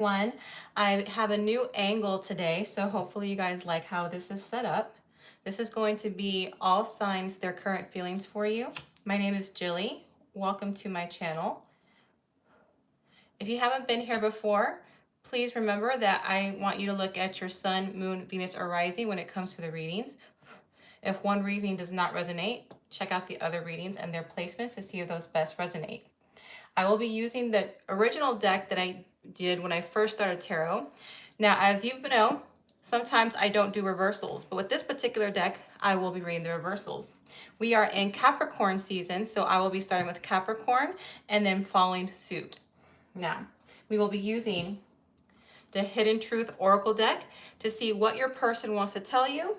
One, I have a new angle today, so hopefully you guys like how this is set up. This is going to be all signs, their current feelings for you. My name is Jilly. Welcome to my channel. If you haven't been here before, please remember that I want you to look at your sun, moon, Venus, or rising when it comes to the readings. If one reading does not resonate, check out the other readings and their placements to see if those best resonate. I will be using the original deck that I did when I first started tarot. Now, as you know, sometimes I don't do reversals, but with this particular deck, I will be reading the reversals. We are in Capricorn season, so I will be starting with Capricorn and then following suit. Now, we will be using the Hidden Truth Oracle deck to see what your person wants to tell you,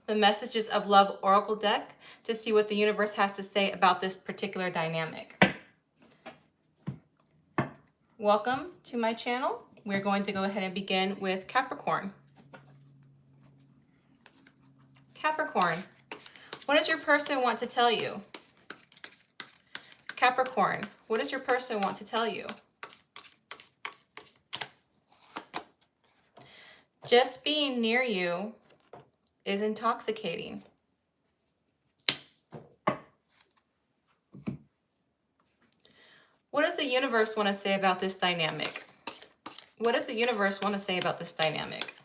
the Messages of Love Oracle deck to see what the universe has to say about this particular dynamic. Welcome to my channel. We're going to go ahead and begin with Capricorn. Capricorn, what does your person want to tell you? Capricorn, what does your person want to tell you? Just being near you is intoxicating. What does the universe want to say about this dynamic? What does the universe want to say about this dynamic?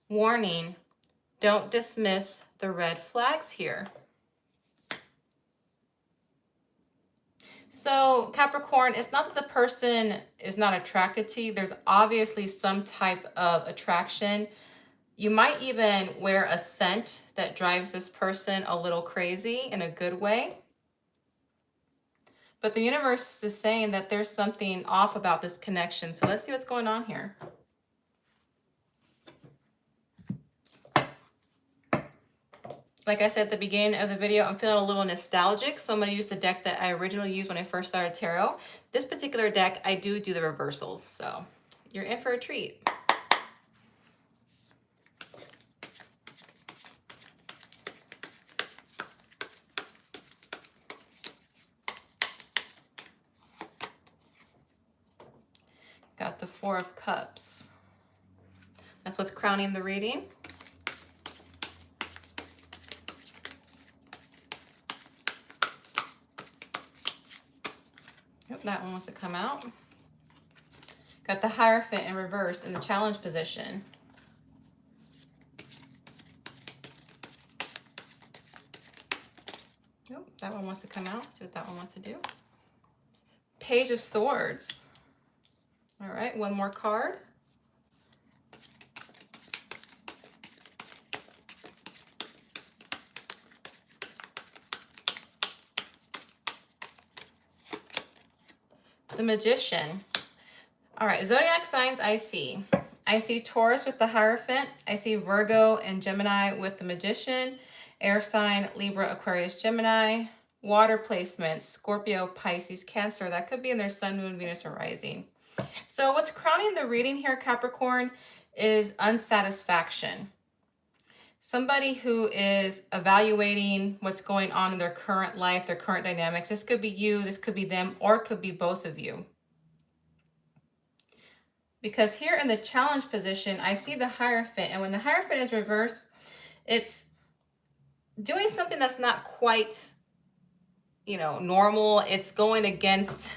Warning, don't dismiss the red flags here. So Capricorn, it's not that the person is not attracted to you. There's obviously some type of attraction. You might even wear a scent that drives this person a little crazy in a good way. But the universe is saying that there's something off about this connection. So let's see what's going on here. Like I said at the beginning of the video, I'm feeling a little nostalgic, so I'm going to use the deck that I originally used when I first started tarot. This particular deck, I do the reversals, so you're in for a treat. Got the Four of Cups. That's what's crowning the reading. Yep, that one wants to come out. Got the Hierophant in reverse in the challenge position. Nope, that one wants to come out. See what that one wants to do. Page of Swords. All right, one more card. The Magician. All right, zodiac signs I see. I see Taurus with the Hierophant. I see Virgo and Gemini with the Magician. Air sign, Libra, Aquarius, Gemini. Water placements, Scorpio, Pisces, Cancer. That could be in their sun, moon, Venus, or rising. So what's crowning the reading here, Capricorn, is unsatisfaction. Somebody who is evaluating what's going on in their current life, their current dynamics. This could be you, this could be them, or it could be both of you. Because here in the challenge position, I see the Hierophant. And when the Hierophant is reversed, it's doing something that's not quite, normal. It's going against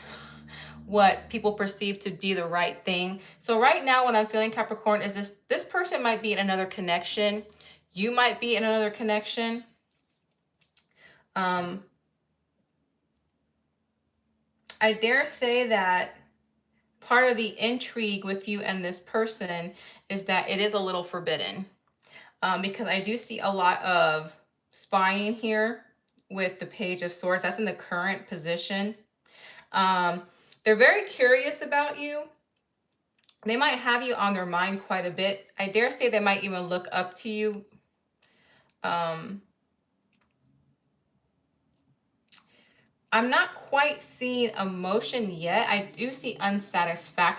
what people perceive to be the right thing. So right now what I'm feeling, Capricorn, is this person might be in another connection. You might be in another connection. I dare say that part of the intrigue with you and this person is that it is a little forbidden. Because I do see a lot of spying here with the Page of Swords. That's in the current position. They're very curious about you. They might have you on their mind quite a bit. I dare say they might even look up to you. I'm not quite seeing emotion yet. I do see unsatisfied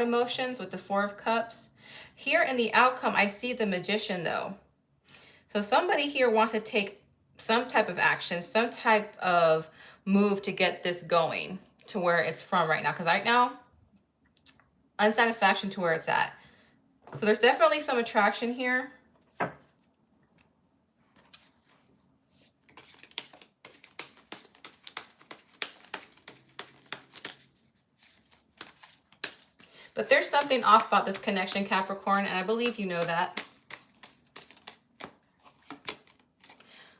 emotions with the Four of Cups. Here in the outcome, I see the Magician though. So somebody here wants to take some type of action, some type of move to get this going to where it's from right now. Because right now, unsatisfaction to where it's at. So there's definitely some attraction here. But there's something off about this connection, Capricorn, and I believe you know that.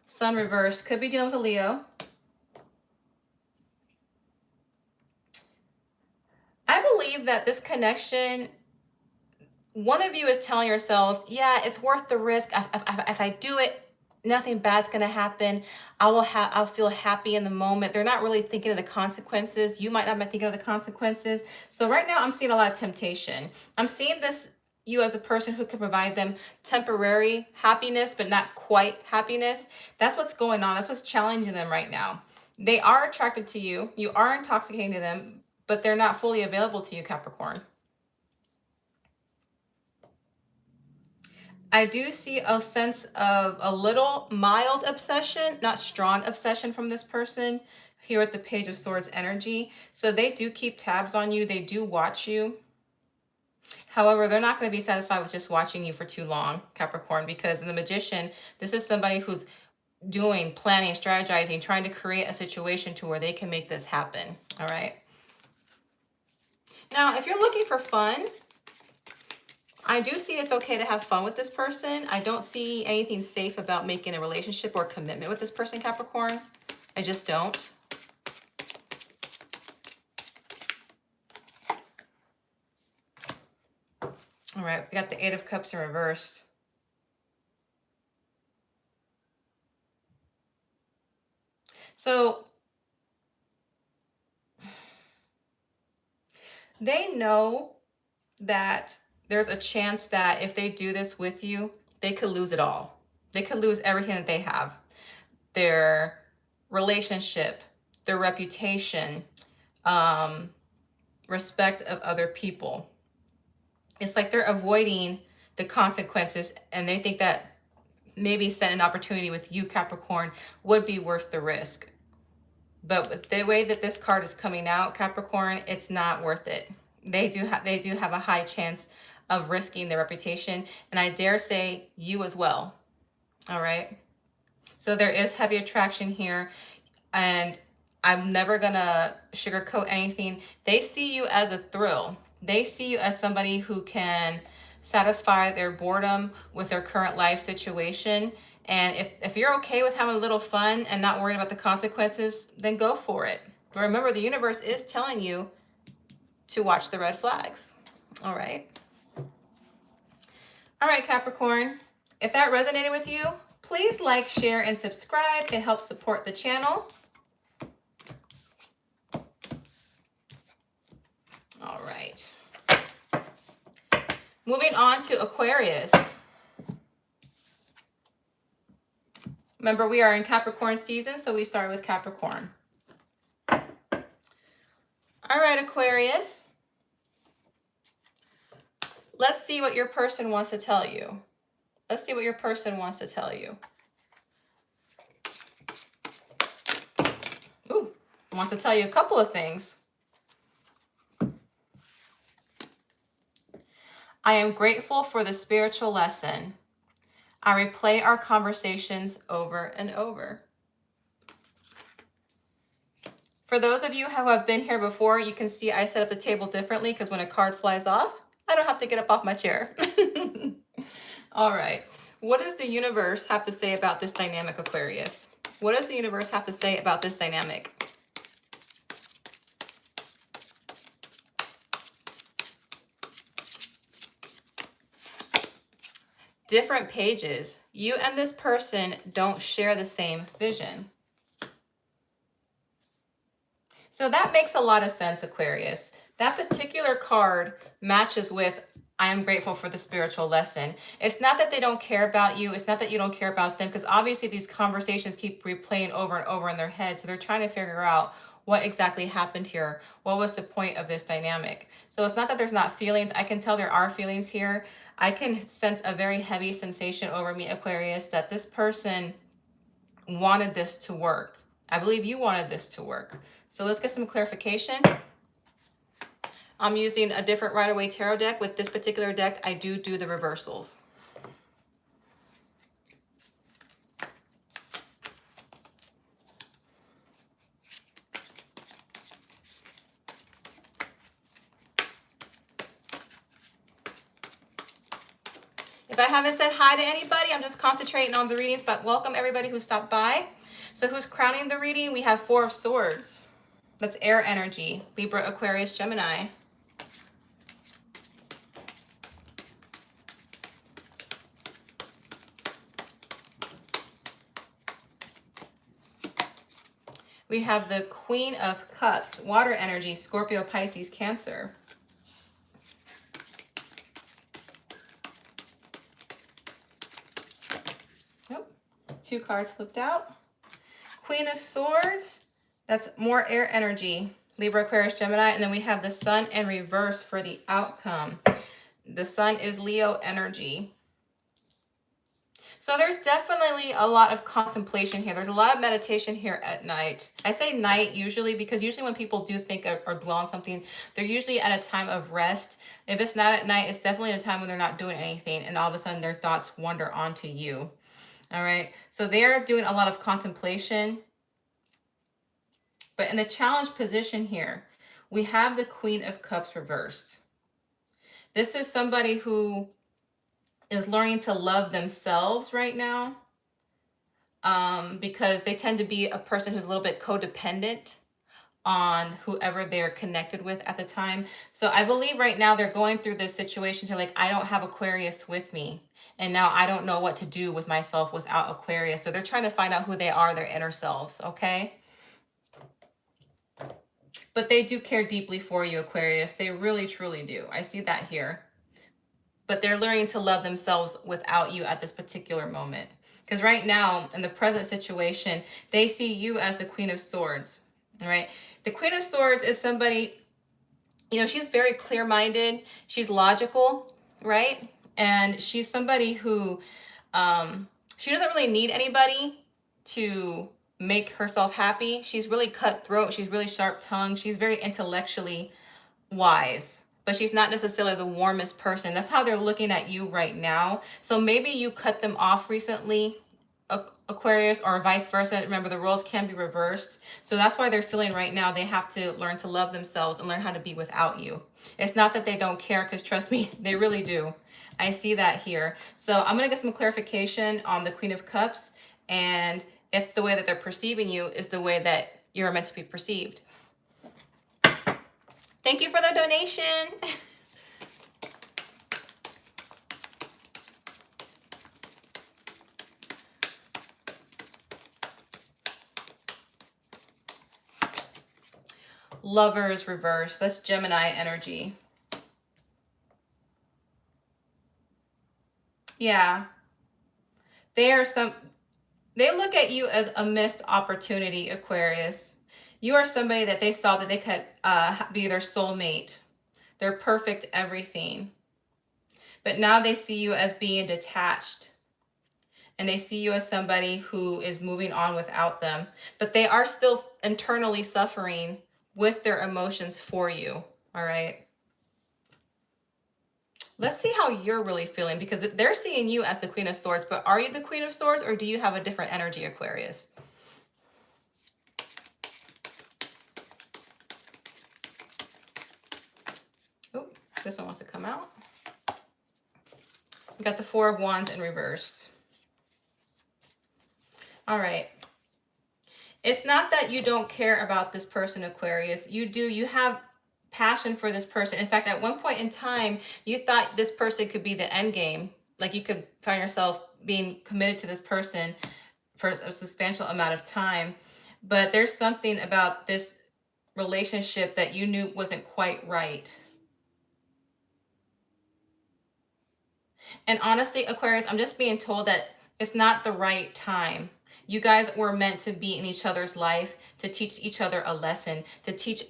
Sun reverse, could be dealing with a Leo. I believe that this connection, one of you is telling yourselves, yeah, it's worth the risk. If I do it, nothing bad's gonna happen. I'll feel happy in the moment. They're not really thinking of the consequences. You might not be thinking of the consequences. So right now I'm seeing a lot of temptation. I'm seeing this, you as a person who can provide them temporary happiness, but not quite happiness. That's what's going on. That's what's challenging them right now. They are attracted to you. You are intoxicating to them, but they're not fully available to you, Capricorn. I do see a sense of a little mild obsession, not strong obsession from this person here at the Page of Swords energy. So they do keep tabs on you. They do watch you. However, they're not going to be satisfied with just watching you for too long, Capricorn, because in the Magician, this is somebody who's doing, planning, strategizing, trying to create a situation to where they can make this happen. All right. Now, if you're looking for fun, I do see it's okay to have fun with this person. I don't see anything safe about making a relationship or commitment with this person, Capricorn. I just don't. All right, we got the Eight of Cups in reverse. So they know that there's a chance that if they do this with you, they could lose it all. They could lose everything that they have. Their relationship, their reputation, respect of other people. It's like they're avoiding the consequences, and they think that maybe setting an opportunity with you, Capricorn, would be worth the risk. But with the way that this card is coming out, Capricorn, it's not worth it. They do have a high chance of risking their reputation, and I dare say you as well. All right. So there is heavy attraction here, and I'm never gonna sugarcoat anything. They see you as a thrill. They see you as somebody who can satisfy their boredom with their current life situation. And if you're okay with having a little fun and not worrying about the consequences, then go for it. But remember, the universe is telling you to watch the red flags. All right. All right, Capricorn. If that resonated with you, please like, share, and subscribe. It helps support the channel. All right. Moving on to Aquarius. Remember, we are in Capricorn season, so we start with Capricorn. All right, Aquarius. Let's see what your person wants to tell you. Let's see what your person wants to tell you. Ooh, wants to tell you a couple of things. I am grateful for the spiritual lesson. I replay our conversations over and over. For those of you who have been here before, you can see I set up the table differently because when a card flies off, I don't have to get up off my chair. All right. What does the universe have to say about this dynamic, Aquarius? What does the universe have to say about this dynamic? Different pages. You and this person don't share the same vision. So that makes a lot of sense, Aquarius. That particular card matches with I am grateful for the spiritual lesson. It's not that they don't care about you. It's not that you don't care about them, because obviously these conversations keep replaying over and over in their head. So they're trying to figure out what exactly happened here. What was the point of this dynamic? So it's not that there's not feelings. I can tell there are feelings here. I can sense a very heavy sensation over me, Aquarius, that this person wanted this to work. I believe you wanted this to work. So let's get some clarification. I'm using a different Rider-Waite Tarot deck. With this particular deck, I do the reversals. If I haven't said hi to anybody, I'm just concentrating on the readings, but welcome everybody who stopped by. So who's crowning the reading? We have Four of Swords. That's air energy. Libra, Aquarius, Gemini. We have the Queen of Cups, water energy, Scorpio, Pisces, Cancer. Nope. Two cards flipped out. Queen of Swords, that's more air energy, Libra, Aquarius, Gemini. And then we have the Sun in reverse for the outcome. The Sun is Leo energy. So there's definitely a lot of contemplation here. There's a lot of meditation here at night. I say night usually because usually when people do think or dwell on something, they're usually at a time of rest. If it's not at night, it's definitely a time when they're not doing anything and all of a sudden their thoughts wander onto you. All right. So they're doing a lot of contemplation. But in the challenge position here, we have the Queen of Cups reversed. This is somebody who is learning to love themselves right now, because they tend to be a person who's a little bit codependent on whoever they're connected with at the time. So I believe right now they're going through this situation to like, I don't have Aquarius with me. And now I don't know what to do with myself without Aquarius. So they're trying to find out who they are, their inner selves, okay? But they do care deeply for you, Aquarius. They really, truly do. I see that here. But they're learning to love themselves without you at this particular moment. Because right now, in the present situation, they see you as the Queen of Swords, all right? The Queen of Swords is somebody, you know, she's very clear-minded. She's logical, right? And she's somebody who, she doesn't really need anybody to make herself happy. She's really cutthroat. She's really sharp-tongued. She's very intellectually wise, but she's not necessarily the warmest person. That's how they're looking at you right now. So maybe you cut them off recently, Aquarius, or vice versa. Remember, the roles can be reversed. So that's why they're feeling right now they have to learn to love themselves and learn how to be without you. It's not that they don't care, because trust me, they really do. I see that here. So I'm going to get some clarification on the Queen of Cups and if the way that they're perceiving you is the way that you're meant to be perceived. Thank you for the donation. Lovers reverse. That's Gemini energy. Yeah. They look at you as a missed opportunity, Aquarius. You are somebody that they saw that they could be their soulmate, their perfect everything. But now they see you as being detached. And they see you as somebody who is moving on without them. But they are still internally suffering with their emotions for you. All right. Let's see how you're really feeling, because they're seeing you as the Queen of Swords, but are you the Queen of Swords, or do you have a different energy, Aquarius? Oh, this one wants to come out. We got the Four of Wands in reversed. All right. It's not that you don't care about this person, Aquarius. You do. You have passion for this person. In fact, at one point in time, you thought this person could be the end game. Like you could find yourself being committed to this person for a substantial amount of time. But there's something about this relationship that you knew wasn't quite right. And honestly, Aquarius, I'm just being told that it's not the right time. You guys were meant to be in each other's life, to teach each other a lesson, to teach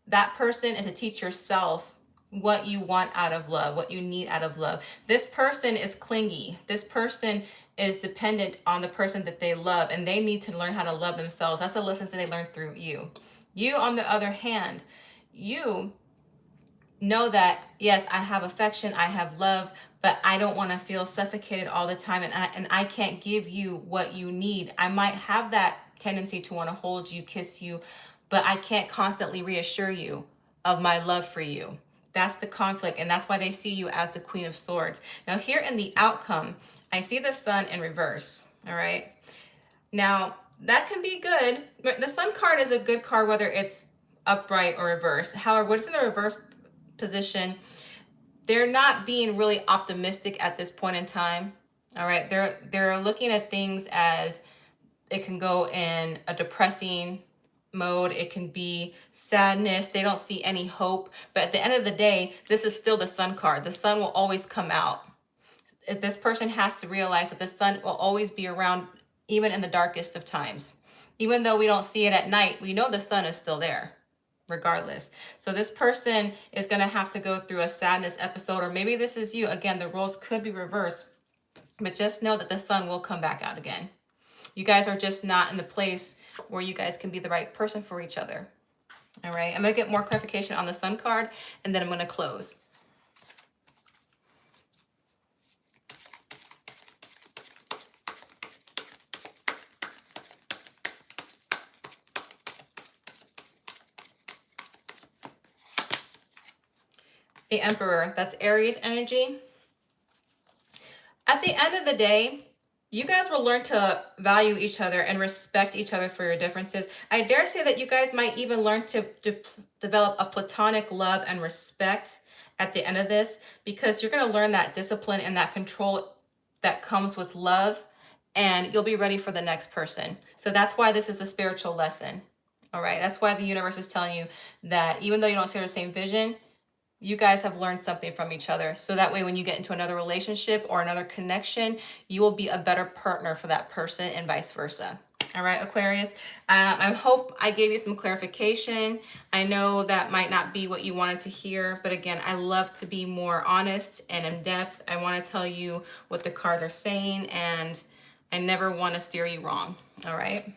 that person and to teach yourself what you want out of love, what you need out of love. This person is clingy. This person is dependent on the person that they love, and they need to learn how to love themselves. That's the lessons that they learned through you. You, on the other hand, you know that, yes, I have affection, I have love, but I don't want to feel suffocated all the time, and I can't give you what you need. I might have that tendency to want to hold you, kiss you, but I can't constantly reassure you of my love for you. That's the conflict, and that's why they see you as the Queen of Swords. Now, here in the outcome, I see the Sun in reverse, all right? Now, that can be good. The Sun card is a good card whether it's upright or reverse. However, what's in the reverse position, they're not being really optimistic at this point in time. All right, they're looking at things as it can go in a depressing mode. It can be sadness. They don't see any hope. But at the end of the day, this is still the Sun card. The sun will always come out. This person has to realize that the sun will always be around, even in the darkest of times. Even though we don't see it at night, we know the sun is still there regardless. So this person is going to have to go through a sadness episode, or maybe this is you. Again, the roles could be reversed, but just know that the sun will come back out again. You guys are just not in the place where you guys can be the right person for each other. All right, I'm going to get more clarification on the Sun card, and then I'm going to close. The Emperor, that's Aries energy. At the end of the day, you guys will learn to value each other and respect each other for your differences. I dare say that you guys might even learn to develop a platonic love and respect at the end of this, because you're going to learn that discipline and that control that comes with love, and you'll be ready for the next person. So that's why this is a spiritual lesson. All right. That's why the universe is telling you that even though you don't share the same vision, you guys have learned something from each other. So that way, when you get into another relationship or another connection, you will be a better partner for that person and vice versa. All right, Aquarius, I hope I gave you some clarification. I know that might not be what you wanted to hear, but again, I love to be more honest and in depth. I want to tell you what the cards are saying, and I never want to steer you wrong. All right.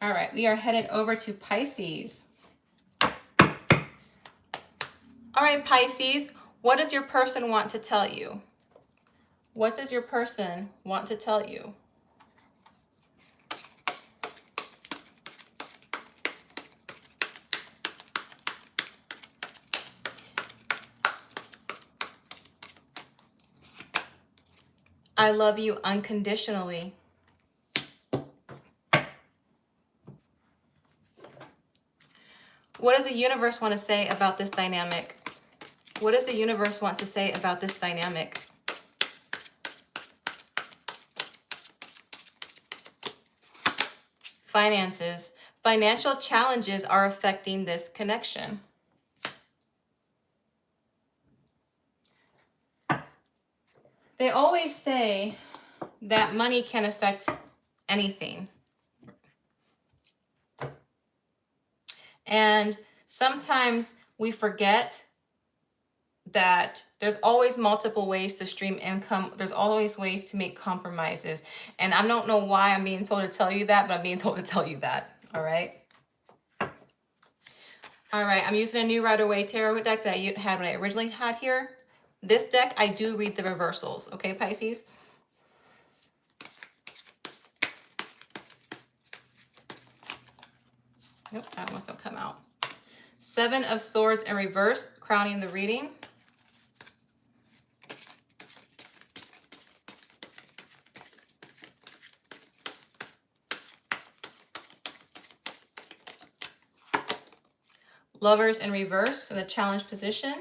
All right, we are headed over to Pisces. All right, Pisces, what does your person want to tell you? What does your person want to tell you? I love you unconditionally. What does the universe want to say about this dynamic? What does the universe want to say about this dynamic? Finances. Financial challenges are affecting this connection. They always say that money can affect anything. And sometimes we forget that there's always multiple ways to stream income. There's always ways to make compromises. And I don't know why I'm being told to tell you that, but I'm being told to tell you that. All right. All right. I'm using a new Rider-Waite tarot deck that I had when I originally had here. This deck, I do read the reversals. Okay, Pisces? Nope, that must have come out. 7 of Swords in reverse, crowning the reading. Lovers in reverse in the challenge position.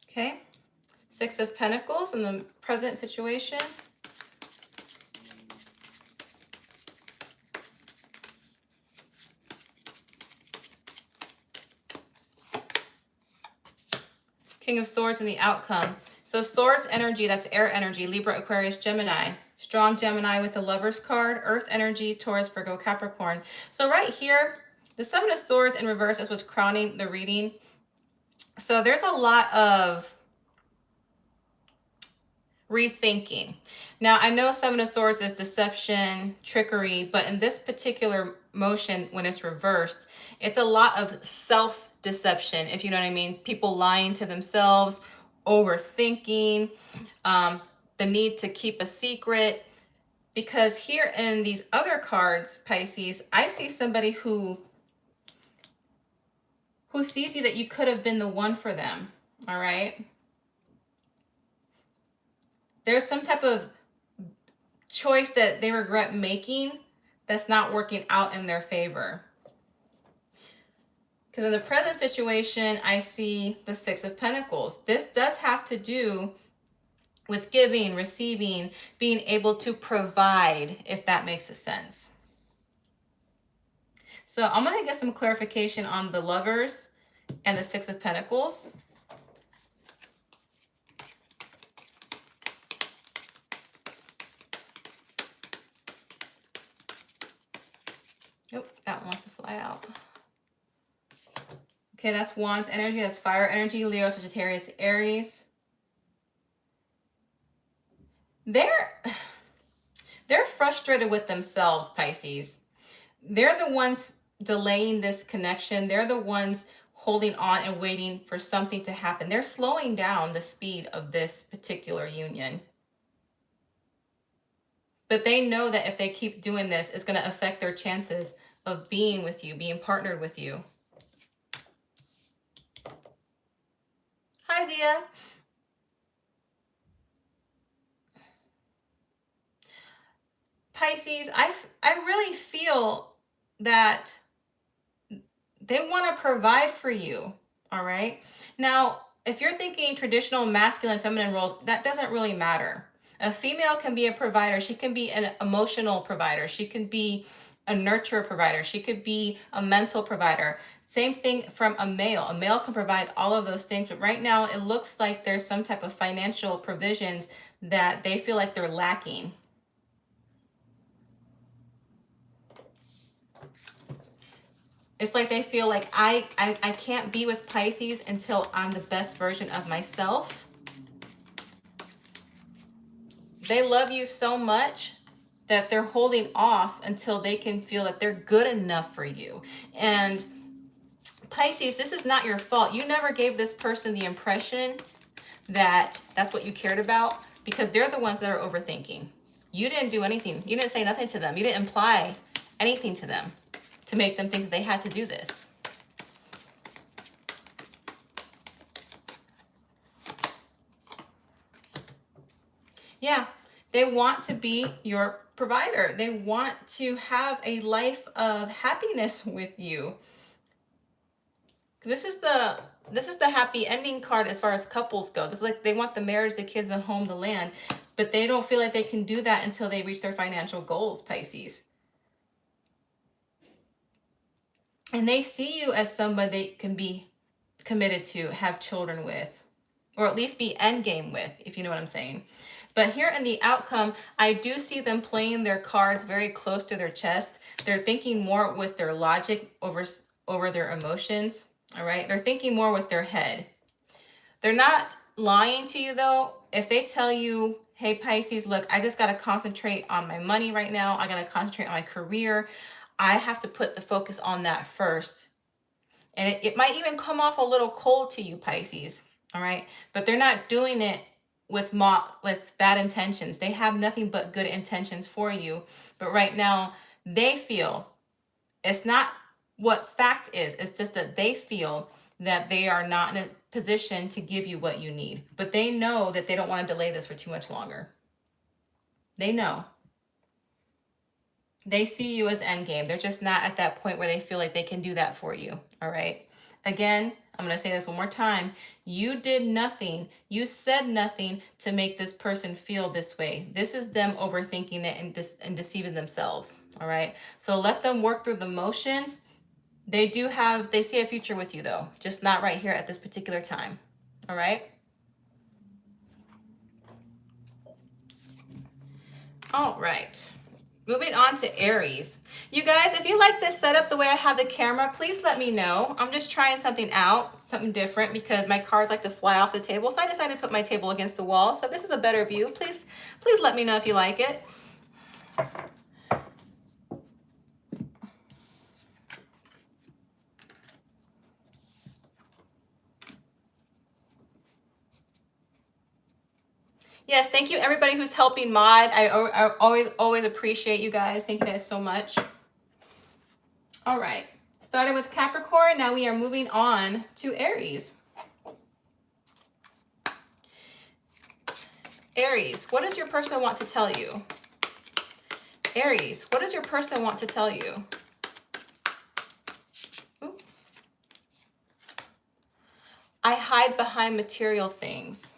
Okay. 6 of Pentacles in the present situation. King of Swords in the outcome. So Swords energy, that's air energy, Libra, Aquarius, Gemini. Strong Gemini with the Lovers card, Earth energy, Taurus, Virgo, Capricorn. So right here, the Seven of Swords in reverse is what's crowning the reading. So there's a lot of rethinking. Now, I know Seven of Swords is deception, trickery, but in this particular motion, when it's reversed, it's a lot of self-deception, if you know what I mean. People lying to themselves, overthinking, the need to keep a secret. Because here in these other cards, Pisces, I see somebody who sees you that you could have been the one for them, all right? There's some type of choice that they regret making that's not working out in their favor. Because in the present situation, I see the Six of Pentacles. This does have to do with giving, receiving, being able to provide, if that makes sense. So I'm going to get some clarification on the Lovers and the Six of Pentacles. Nope, that one wants to fly out. Okay, that's Wands energy, that's fire energy, Leo, Sagittarius, Aries. They're frustrated with themselves, Pisces. They're the ones delaying this connection. They're the ones holding on and waiting for something to happen. They're slowing down the speed of this particular union. But they know that if they keep doing this, it's going to affect their chances of being with you, being partnered with you. Hi, Zia. Pisces, I really feel that they want to provide for you, all right? Now, if you're thinking traditional masculine, feminine roles, that doesn't really matter. A female can be a provider. She can be an emotional provider. She can be a nurturer provider. She could be a mental provider. Same thing from a male. A male can provide all of those things, but right now it looks like there's some type of financial provisions that they feel like they're lacking. It's like they feel like I can't be with Pisces until I'm the best version of myself. They love you so much that they're holding off until they can feel that they're good enough for you. And Pisces, this is not your fault. You never gave this person the impression that that's what you cared about, because they're the ones that are overthinking. You didn't do anything. You didn't say nothing to them. You didn't imply anything to them to make them think that they had to do this. Yeah, they want to be your provider. They want to have a life of happiness with you. This is the happy ending card as far as couples go. This is like they want the marriage, the kids, the home, the land, but they don't feel like they can do that until they reach their financial goals, Pisces. And they see you as somebody they can be committed to, have children with, or at least be endgame with, if you know what I'm saying. But here in the outcome, I do see them playing their cards very close to their chest. They're thinking more with their logic over their emotions, all right? They're thinking more with their head. They're not lying to you, though. If they tell you, hey, Pisces, look, I just got to concentrate on my money right now. I got to concentrate on my career. I have to put the focus on that first. And it might even come off a little cold to you, Pisces, all right? But they're not doing it with bad intentions. They have nothing but good intentions for you. But right now, they feel it's not what fact is. It's just that they feel that they are not in a position to give you what you need. But they know that they don't want to delay this for too much longer. They know. They see you as endgame. They're just not at that point where they feel like they can do that for you. All right. Again, I'm going to say this one more time. You did nothing. You said nothing to make this person feel this way. This is them overthinking it and deceiving themselves. All right. So let them work through the motions. They see a future with you though, just not right here at this particular time. All right. All right. Moving on to Aries. You guys, if you like this setup the way I have the camera, please let me know. I'm just trying something out, something different, because my cards like to fly off the table. So I decided to put my table against the wall. So this is a better view. Please let me know if you like it. Yes, thank you everybody who's helping mod. I always appreciate you guys. Thank you guys so much. All right. Started with Capricorn. Now we are moving on to Aries. Aries, what does your person want to tell you? Aries, what does your person want to tell you? Ooh. I hide behind material things.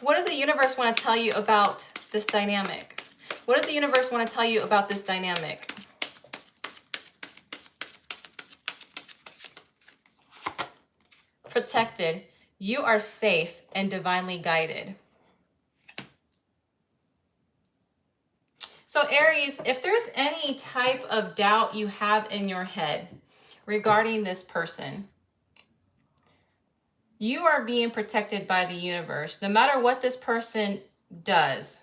What does the universe want to tell you about this dynamic? What does the universe want to tell you about this dynamic? Protected. You are safe and divinely guided. So Aries, if there's any type of doubt you have in your head regarding this person, you are being protected by the universe. No matter what this person does,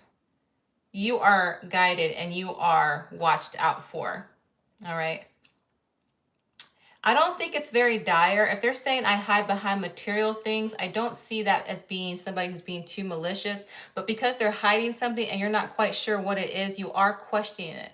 you are guided and you are watched out for. All right. I don't think it's very dire. If they're saying I hide behind material things, I don't see that as being somebody who's being too malicious. But because they're hiding something and you're not quite sure what it is, you are questioning it.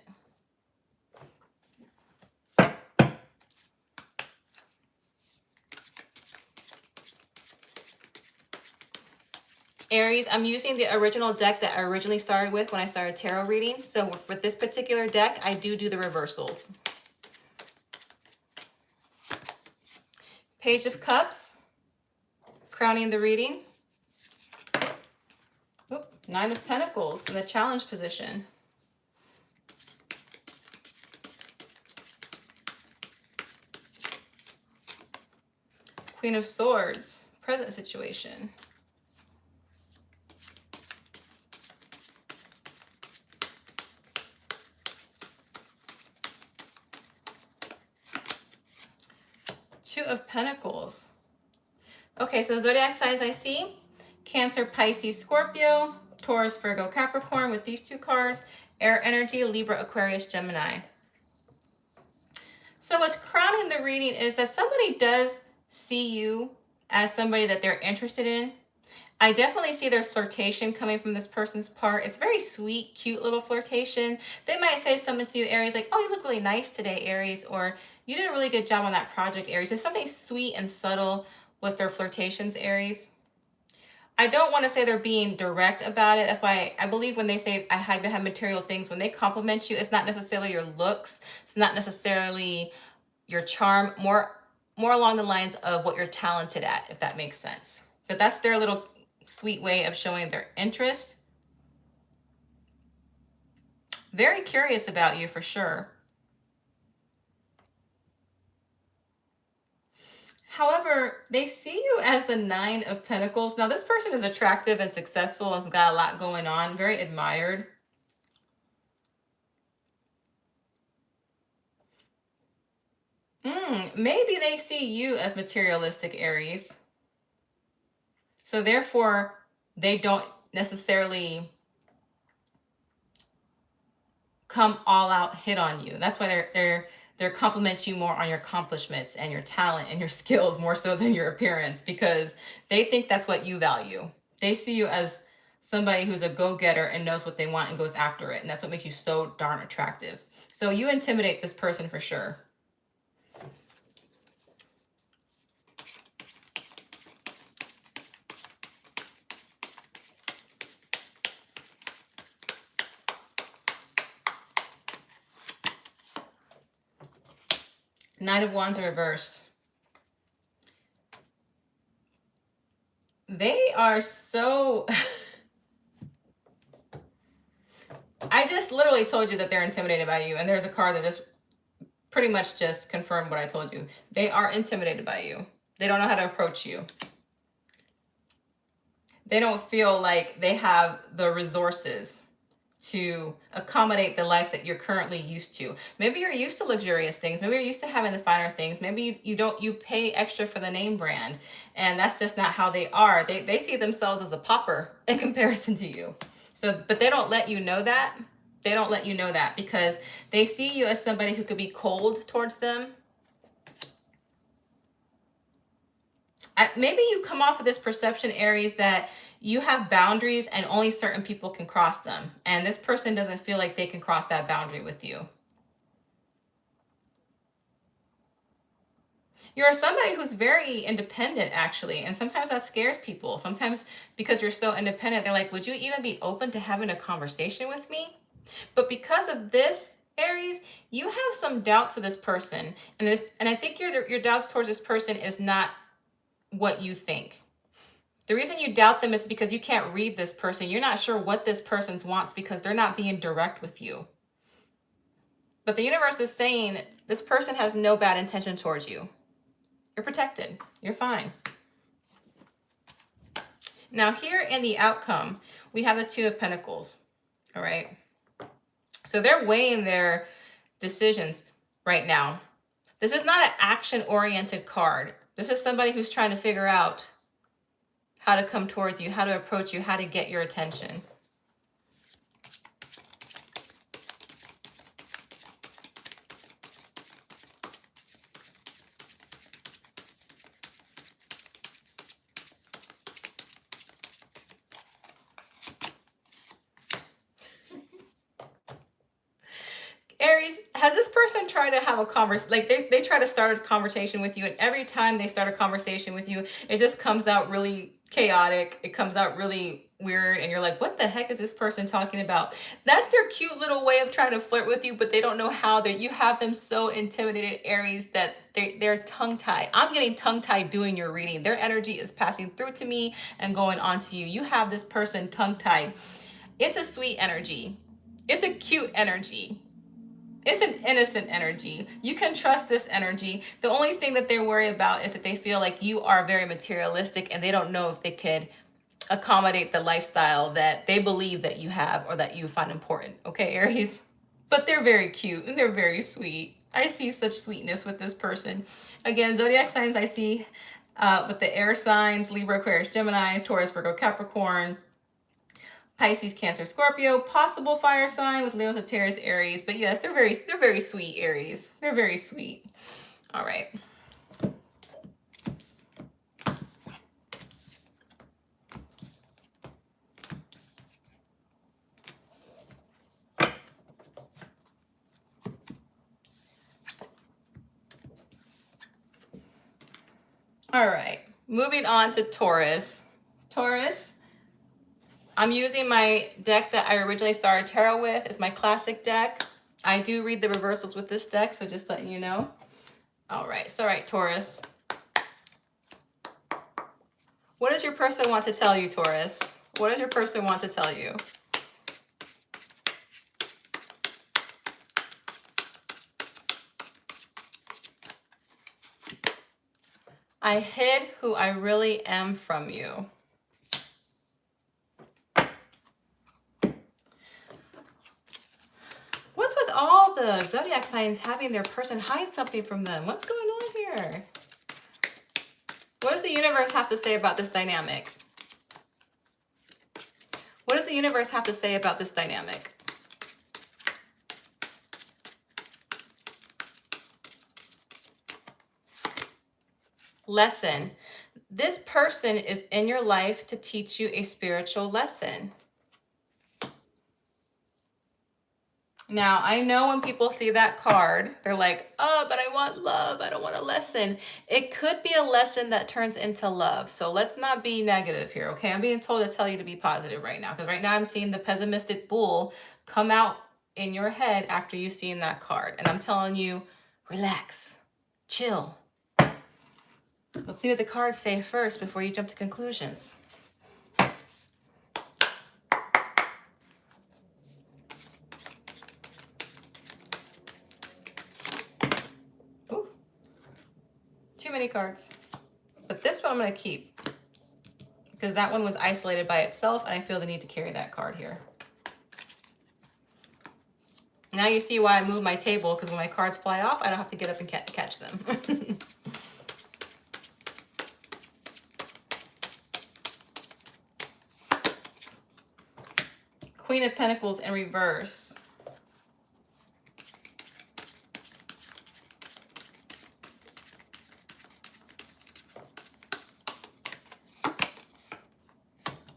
Aries, I'm using the original deck that I originally started with when I started tarot reading. So with this particular deck, I do the reversals. Page of Cups, crowning the reading. Oop, Nine of Pentacles in the challenge position. Queen of Swords, present situation. Two of Pentacles. Okay, so zodiac signs I see: Cancer, Pisces, Scorpio, Taurus, Virgo, Capricorn with these two cards, air energy, Libra, Aquarius, Gemini. So what's crowning the reading is that somebody does see you as somebody that they're interested in. I definitely see there's flirtation coming from this person's part. It's very sweet, cute little flirtation. They might say something to you, Aries, like, oh, you look really nice today, Aries, or you did a really good job on that project, Aries. There's something sweet and subtle with their flirtations, Aries. I don't want to say they're being direct about it. That's why I believe when they say I hide behind material things, when they compliment you, it's not necessarily your looks. It's not necessarily your charm, more along the lines of what you're talented at, if that makes sense. But that's their little sweet way of showing their interest. Very curious about you for sure. However, they see you as the Nine of Pentacles. Now, this person is attractive and successful and has got a lot going on, very admired. Maybe they see you as materialistic, Aries. So therefore, they don't necessarily come all out hit on you. That's why they're compliments you more on your accomplishments and your talent and your skills more so than your appearance, because they think that's what you value. They see you as somebody who's a go-getter and knows what they want and goes after it. And that's what makes you so darn attractive. So you intimidate this person for sure. Nine of Wands in reverse. They are so I just literally told you that they're intimidated by you, and there's a card that just pretty much just confirmed what I told you. They are intimidated by you. They don't know how to approach you. They don't feel like they have the resources to accommodate the life that you're currently used to. Maybe you're used to luxurious things. Maybe you're used to having the finer things. Maybe you pay extra for the name brand, and that's just not how they are. They see themselves as a pauper in comparison to you. So, but they don't let you know that. They don't let you know that because they see you as somebody who could be cold towards them. Maybe you come off of this perception, Aries, that you have boundaries and only certain people can cross them. And this person doesn't feel like they can cross that boundary with you. You're somebody who's very independent, actually. And sometimes that scares people. Sometimes because you're so independent, they're like, would you even be open to having a conversation with me? But because of this, Aries, you have some doubts with this person. And I think your doubts towards this person is not what you think. The reason you doubt them is because you can't read this person. You're not sure what this person wants because they're not being direct with you. But the universe is saying this person has no bad intention towards you. You're protected. You're fine. Now here in the outcome, we have the Two of Pentacles. All right. So they're weighing their decisions right now. This is not an action-oriented card. This is somebody who's trying to figure out how to come towards you, how to approach you, how to get your attention. Aries, has this person tried to have a conversation? Like they try to start a conversation with you, and every time they start a conversation with you, it just comes out really chaotic. It comes out really weird, and you're like, what the heck is this person talking about? That's their cute little way of trying to flirt with you, but they don't know how. That you have them so intimidated, Aries, that they're tongue-tied. I'm getting tongue-tied doing your reading. Their energy is passing through to me and going on to you. You have this person tongue-tied. It's a sweet energy. It's a cute energy. It's an innocent energy. You can trust this energy. The only thing that they're worried about is that they feel like you are very materialistic and they don't know if they could accommodate the lifestyle that they believe that you have or that you find important. Okay, Aries? But they're very cute and they're very sweet. I see such sweetness with this person. Again, zodiac signs I see with the air signs, Libra, Aquarius, Gemini, Taurus, Virgo, Capricorn, Pisces, Cancer, Scorpio, possible fire sign with Leo, Sagittarius, Aries. But yes, they're very sweet, Aries. They're very sweet. All right. All right. Moving on to Taurus. Taurus, I'm using my deck that I originally started tarot with. It's my classic deck. I do read the reversals with this deck, so just letting you know. All right, so all right, Taurus. What does your person want to tell you, Taurus? What does your person want to tell you? I hid who I really am from you. What's with all the zodiac signs having their person hide something from them? What's going on here? What does the universe have to say about this dynamic? What does the universe have to say about this dynamic? Lesson. This person is in your life to teach you a spiritual lesson. Now, I know when people see that card, they're like, oh, but I want love. I don't want a lesson. It could be a lesson that turns into love. So let's not be negative here, okay? I'm being told to tell you to be positive right now. Because right now I'm seeing the pessimistic bull come out in your head after you've seen that card. And I'm telling you, relax, chill. Let's see what the cards say first before you jump to conclusions. cards. But this one I'm going to keep because that one was isolated by itself, and I feel the need to carry that card here. Now you see why I move my table, because when my cards fly off, I don't have to get up and catch them. Queen of Pentacles in reverse.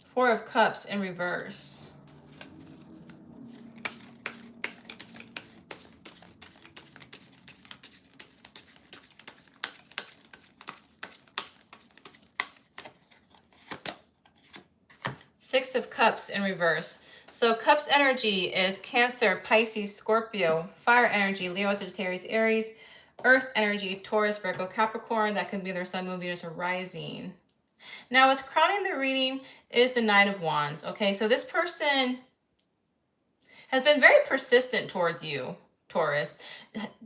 Four of Cups in reverse. Six of Cups in reverse. So Cups energy is Cancer, Pisces, Scorpio. Fire energy, Leo, Sagittarius, Aries. Earth energy, Taurus, Virgo, Capricorn. That could be their Sun, Moon, Venus, or Rising. Now, what's crowning the reading is the Knight of Wands. Okay, so this person has been very persistent towards you, Taurus.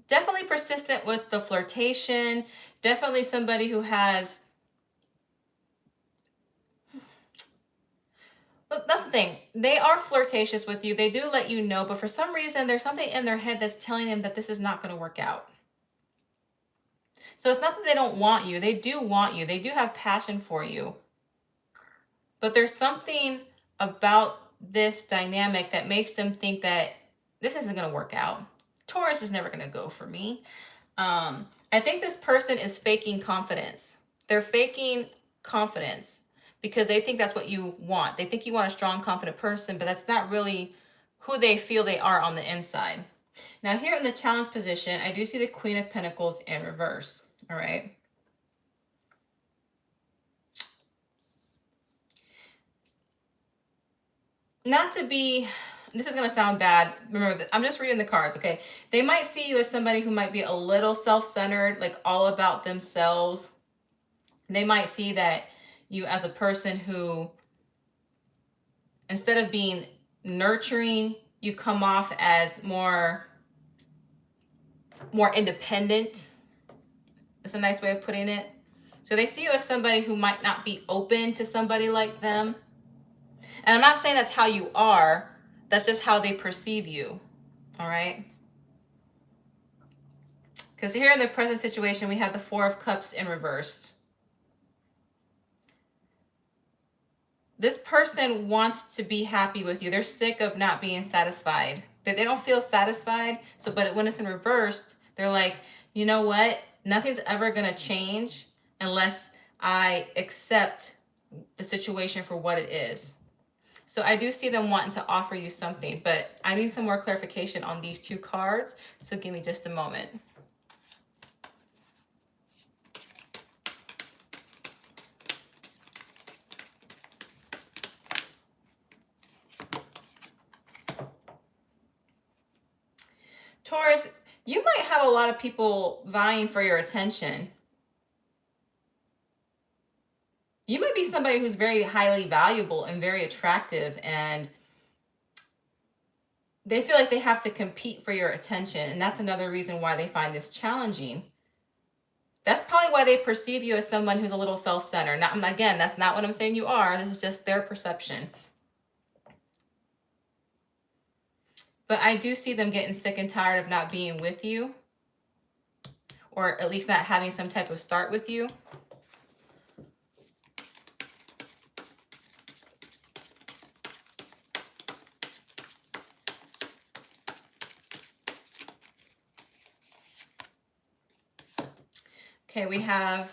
Definitely persistent with the flirtation. Definitely somebody who has... Look, that's the thing. They are flirtatious with you. They do let you know, but for some reason, there's something in their head that's telling them that this is not going to work out. So it's not that they don't want you. They do want you. They do have passion for you. But there's something about this dynamic that makes them think that this isn't going to work out. Taurus is never going to go for me. I think this person is faking confidence. They're faking confidence because they think that's what you want. They think you want a strong, confident person, but that's not really who they feel they are on the inside. Now, here in the challenge position, I do see the Queen of Pentacles in reverse. All right. Not to be, this is going to sound bad. Remember, I'm just reading the cards, okay? They might see you as somebody who might be a little self-centered, like all about themselves. They might see that you as a person who, instead of being nurturing, you come off as more independent. That's a nice way of putting it. So they see you as somebody who might not be open to somebody like them. And I'm not saying that's how you are. That's just how they perceive you. All right? Because here in the present situation, we have the Four of Cups in reverse. This person wants to be happy with you. They're sick of not being satisfied. They don't feel satisfied. So, but when it's in reversed, they're like, you know what? Nothing's ever going to change unless I accept the situation for what it is. So I do see them wanting to offer you something, but I need some more clarification on these two cards. So give me just a moment. Taurus, you might have a lot of people vying for your attention. You might be somebody who's very highly valuable and very attractive, and they feel like they have to compete for your attention. And that's another reason why they find this challenging. That's probably why they perceive you as someone who's a little self-centered. Now, again, that's not what I'm saying you are. This is just their perception. But I do see them getting sick and tired of not being with you, or at least not having some type of start with you. Okay, we have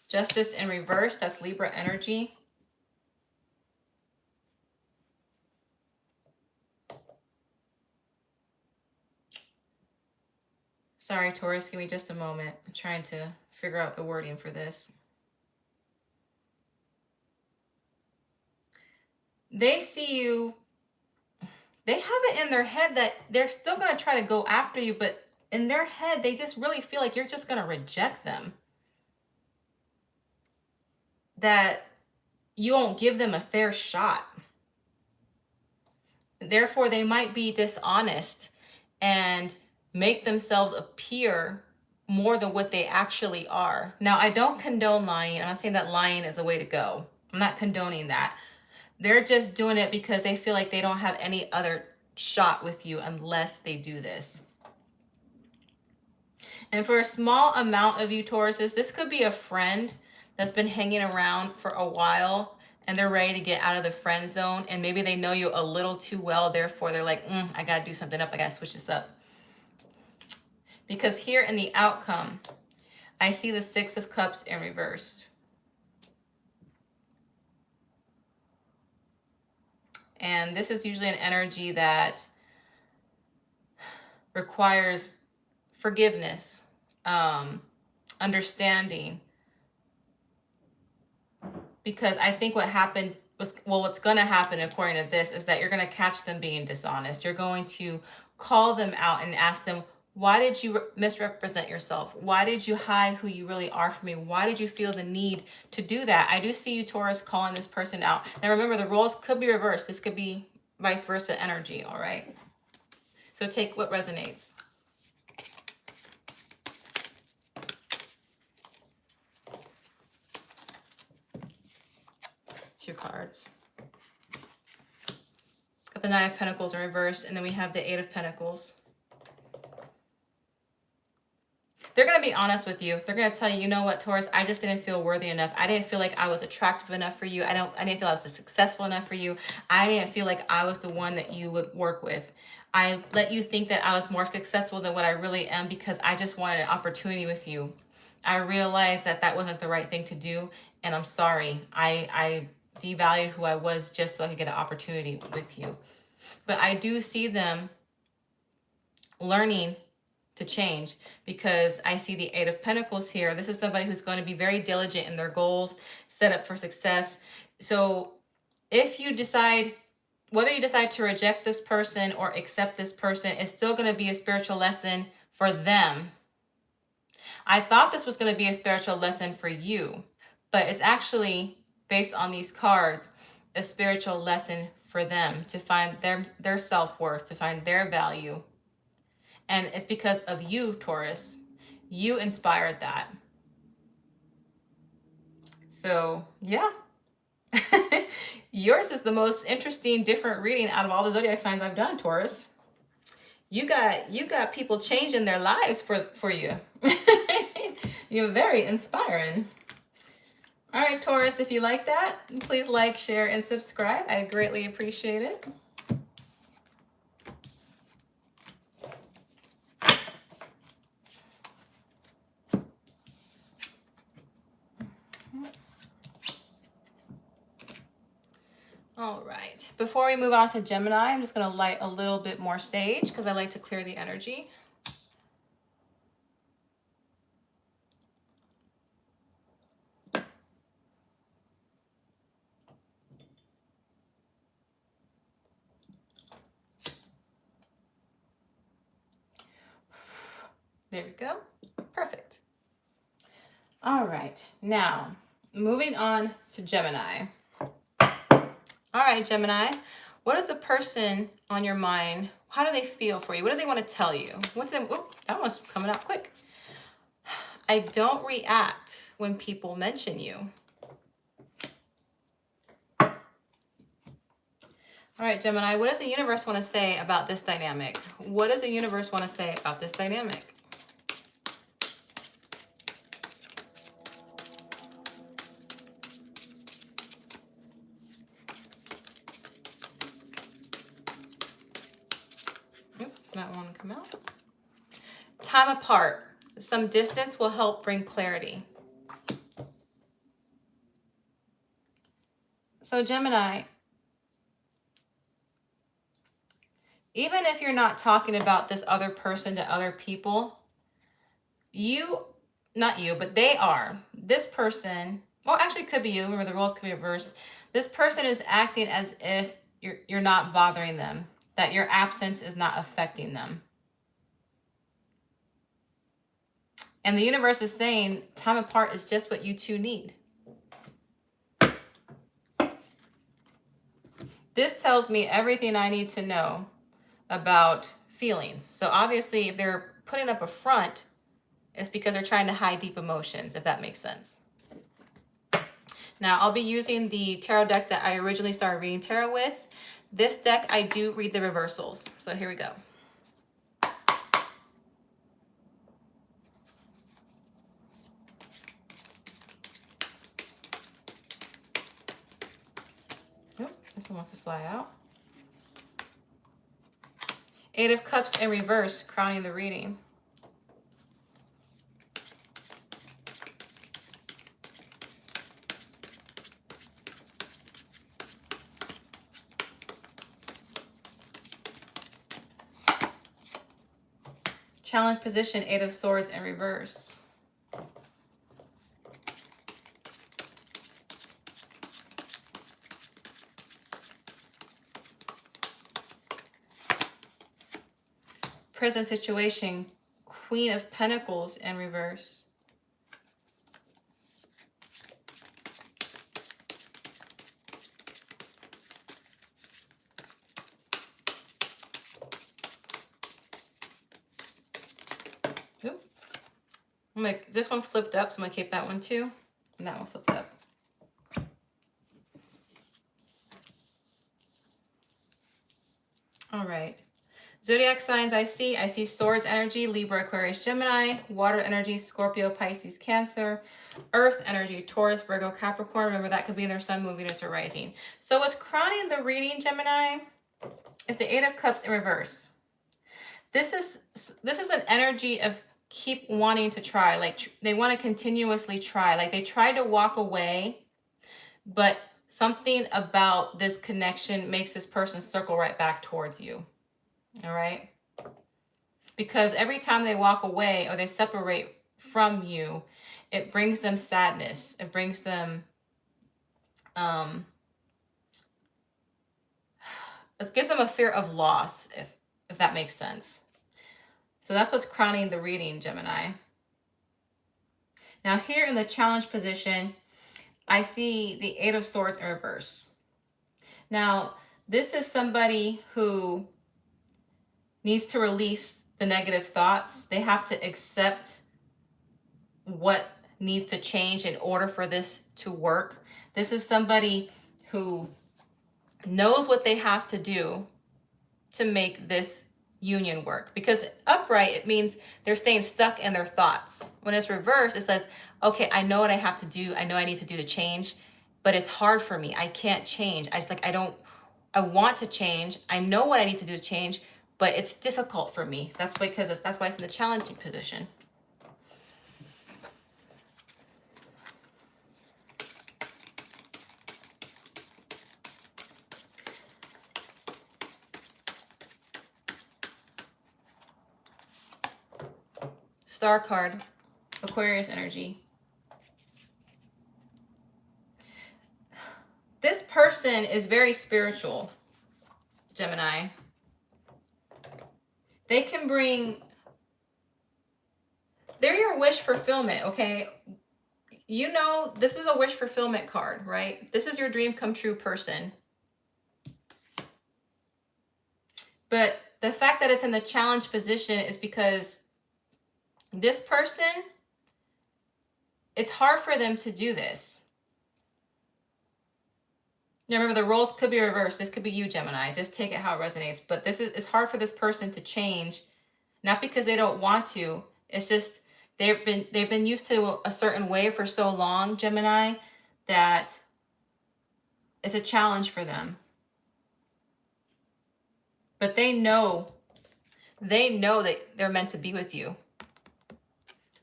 Justice in reverse. That's Libra energy. Sorry, Taurus, give me just a moment. I'm trying to figure out the wording for this. They see you, they have it in their head that they're still going to try to go after you, but in their head, they just really feel like you're just going to reject them. That you won't give them a fair shot. Therefore, they might be dishonest and make themselves appear more than what they actually are. Now, I don't condone lying. I'm not saying that lying is a way to go. I'm not condoning that. They're just doing it because they feel like they don't have any other shot with you unless they do this. And for a small amount of you Tauruses, this could be a friend that's been hanging around for a while and they're ready to get out of the friend zone, and maybe they know you a little too well, therefore they're like, I gotta do something up, I gotta switch this up. Because here in the outcome, I see the Six of Cups in reverse. And this is usually an energy that requires forgiveness, understanding. Because I think what happened was, well, what's going to happen according to this is that you're going to catch them being dishonest. You're going to call them out and ask them, why did you misrepresent yourself? Why did you hide who you really are from me? Why did you feel the need to do that? I do see you, Taurus, calling this person out. Now remember, the roles could be reversed. This could be vice versa energy, all right? So take what resonates. Two cards. Got the Nine of Pentacles in reverse, and then we have the Eight of Pentacles. They're going to be honest with you. They're going to tell you, you know what, Taurus, I just didn't feel worthy enough. I didn't feel like I was attractive enough for you. I didn't feel I was successful enough for you. I didn't feel like I was the one that you would work with. I let you think that I was more successful than what I really am because I just wanted an opportunity with you. I realized that that wasn't the right thing to do, and I'm sorry. I devalued who I was just so I could get an opportunity with you. But I do see them learning to change because I see the Eight of Pentacles here. This is somebody who's going to be very diligent in their goals, set up for success. So if you decide, whether you decide to reject this person or accept this person, it's still going to be a spiritual lesson for them. I thought this was going to be a spiritual lesson for you, but it's actually, based on these cards, a spiritual lesson for them to find their self-worth, to find their value. And it's because of you, Taurus. You inspired that. So, yeah. Yours is the most interesting, different reading out of all the zodiac signs I've done, Taurus. You got people changing their lives for you. You're very inspiring. All right, Taurus, if you like that, please like, share, and subscribe. I greatly appreciate it. All right, before we move on to Gemini, I'm just going to light a little bit more sage because I like to clear the energy. There we go. Perfect. All right, now moving on to Gemini. All right, Gemini, what is the person on your mind? How do they feel for you? What do they want to tell you? What do they, oh, that one's coming out quick. I don't react when people mention you. All right, Gemini, what does the universe want to say about this dynamic? What does the universe want to say about this dynamic? That one come out. Time apart. Some distance will help bring clarity. So Gemini, even if you're not talking about this other person to other people, not you, but they are. This person, well, actually it could be you. Remember, the roles could be reversed. This person is acting as if you're not bothering them, that your absence is not affecting them. And the universe is saying time apart is just what you two need. This tells me everything I need to know about feelings. So obviously, if they're putting up a front, It's because they're trying to hide deep emotions, if that makes sense. Now, I'll be using the tarot deck that I originally started reading tarot with. This deck, I do read the reversals. So here we go. Oh, this one wants to fly out. Eight of Cups in reverse, crowning the reading. Challenge position, Eight of Swords in reverse. Prison situation, Queen of Pentacles in reverse. Oop. This one's flipped up, so I'm gonna keep that one too. And that one flipped up. All right. Zodiac signs I see Swords energy, Libra, Aquarius, Gemini, water energy, Scorpio, Pisces, Cancer, earth energy, Taurus, Virgo, Capricorn. Remember, that could be their sun, moon, Venus, or rising. So what's crowning the reading, Gemini, is the Eight of Cups in reverse. This is an energy of keep wanting to try. Like they want to continuously try. Like they try to walk away, but something about this connection makes this person circle right back towards you. All right? Because every time they walk away or they separate from you, it brings them sadness. It brings them, it gives them a fear of loss, if that makes sense. So that's what's crowning the reading, Gemini. Now here in the challenge position, I see the Eight of Swords in reverse. Now, this is somebody who needs to release the negative thoughts. They have to accept what needs to change in order for this to work. This is somebody who knows what they have to do to make this union work. Because upright, it means they're staying stuck in their thoughts. When it's reversed, it says, okay, I know what I have to do. I know I need to do the change, but it's hard for me. I can't change. I want to change. I know what I need to do to change, but it's difficult for me. That's why it's in the challenging position. Star card, Aquarius energy. This person is very spiritual, Gemini. They can bring, they're your wish fulfillment, okay? You know, this is a wish fulfillment card, right? This is your dream come true person. But the fact that it's in the challenge position is because this person, it's hard for them to do this. Now remember, the roles could be reversed. This could be you, Gemini. Just take it how it resonates. But it's hard for this person to change, not because they don't want to. It's just they've been used to a certain way for so long, Gemini, that it's a challenge for them. But they know that they're meant to be with you.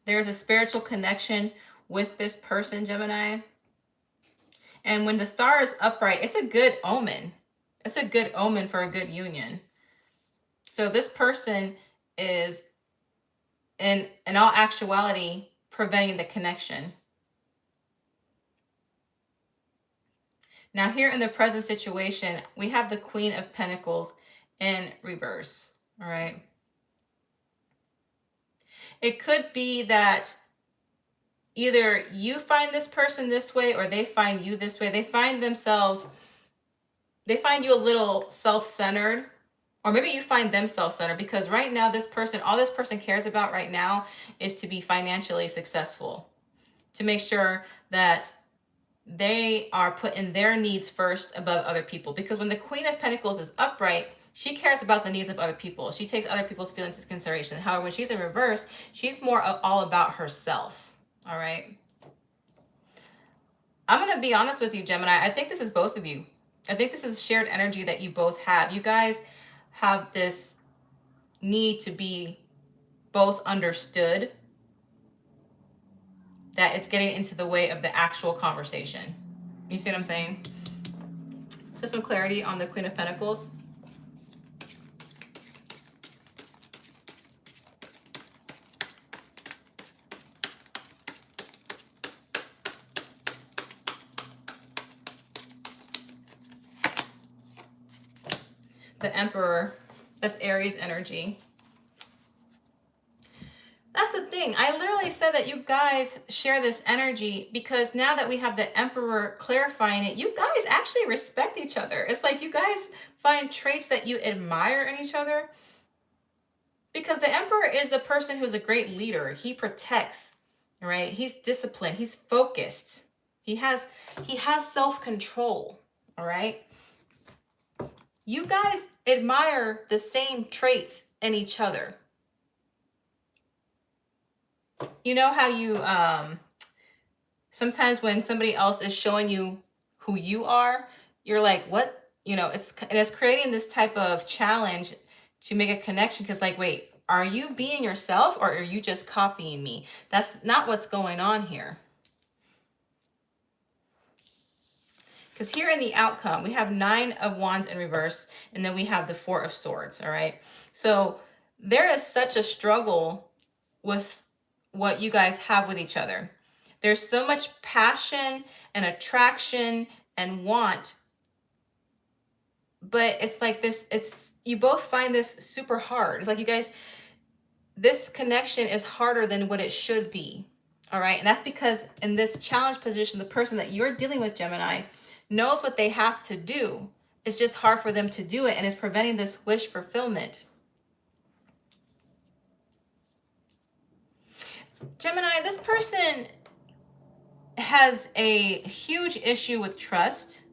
There is a spiritual connection with this person, Gemini. And when the star is upright, it's a good omen. It's a good omen for a good union. So this person is, in all actuality, preventing the connection. Now here in the present situation, we have the Queen of Pentacles in reverse. All right. It could be that either you find this person this way or they find you this way. They find you a little self-centered. Or maybe you find them self-centered, because right now this person, all this person cares about right now is to be financially successful, to make sure that they are putting their needs first above other people. Because when the Queen of Pentacles is upright, she cares about the needs of other people. She takes other people's feelings into consideration. However, when she's in reverse, she's more all about herself. All right. I'm going to be honest with you, Gemini. I think this is both of you. I think this is shared energy that you both have. You guys have this need to be both understood, that it's getting into the way of the actual conversation. You see what I'm saying? So some clarity on the Queen of Pentacles. The Emperor, that's Aries energy. That's the thing. I literally said that you guys share this energy because now that we have the Emperor clarifying it, you guys actually respect each other. It's like you guys find traits that you admire in each other, because the Emperor is a person who's a great leader. He protects, right? He's disciplined. He's focused. He has self-control, all right? You guys admire the same traits in each other. You know how you sometimes when somebody else is showing you who you are, you're like, what? You know, it's creating this type of challenge to make a connection, because like, wait, are you being yourself or are you just copying me? That's not what's going on here. Because here in the outcome, we have 9 of Wands in reverse, and then we have the 4 of Swords, all right? So there is such a struggle with what you guys have with each other. There's so much passion and attraction and want, but it's like this, you both find this super hard. It's like you guys, this connection is harder than what it should be, all right? And that's because in this challenge position, the person that you're dealing with, Gemini, knows what they have to do. It's just hard for them to do it, and it's preventing this wish fulfillment. Gemini, this person has a huge issue with trust.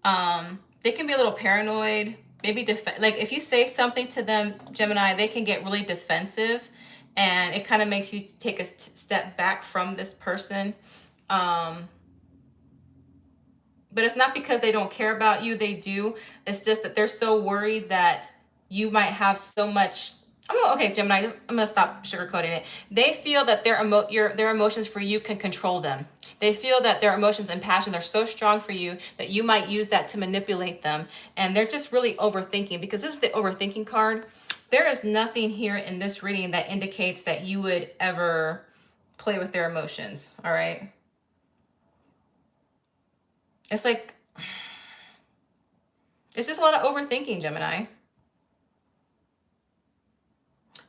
They can be a little paranoid, maybe like if you say something to them, Gemini, they can get really defensive, and it kind of makes you take a step back from this person. But it's not because they don't care about you. They do. It's just that they're so worried that you might have so much. Okay, Gemini, I'm going to stop sugarcoating it. They feel that their emotions for you can control them. They feel that their emotions and passions are so strong for you that you might use that to manipulate them. And they're just really overthinking, because this is the overthinking card. There is nothing here in this reading that indicates that you would ever play with their emotions, all right? It's like, it's just a lot of overthinking, Gemini.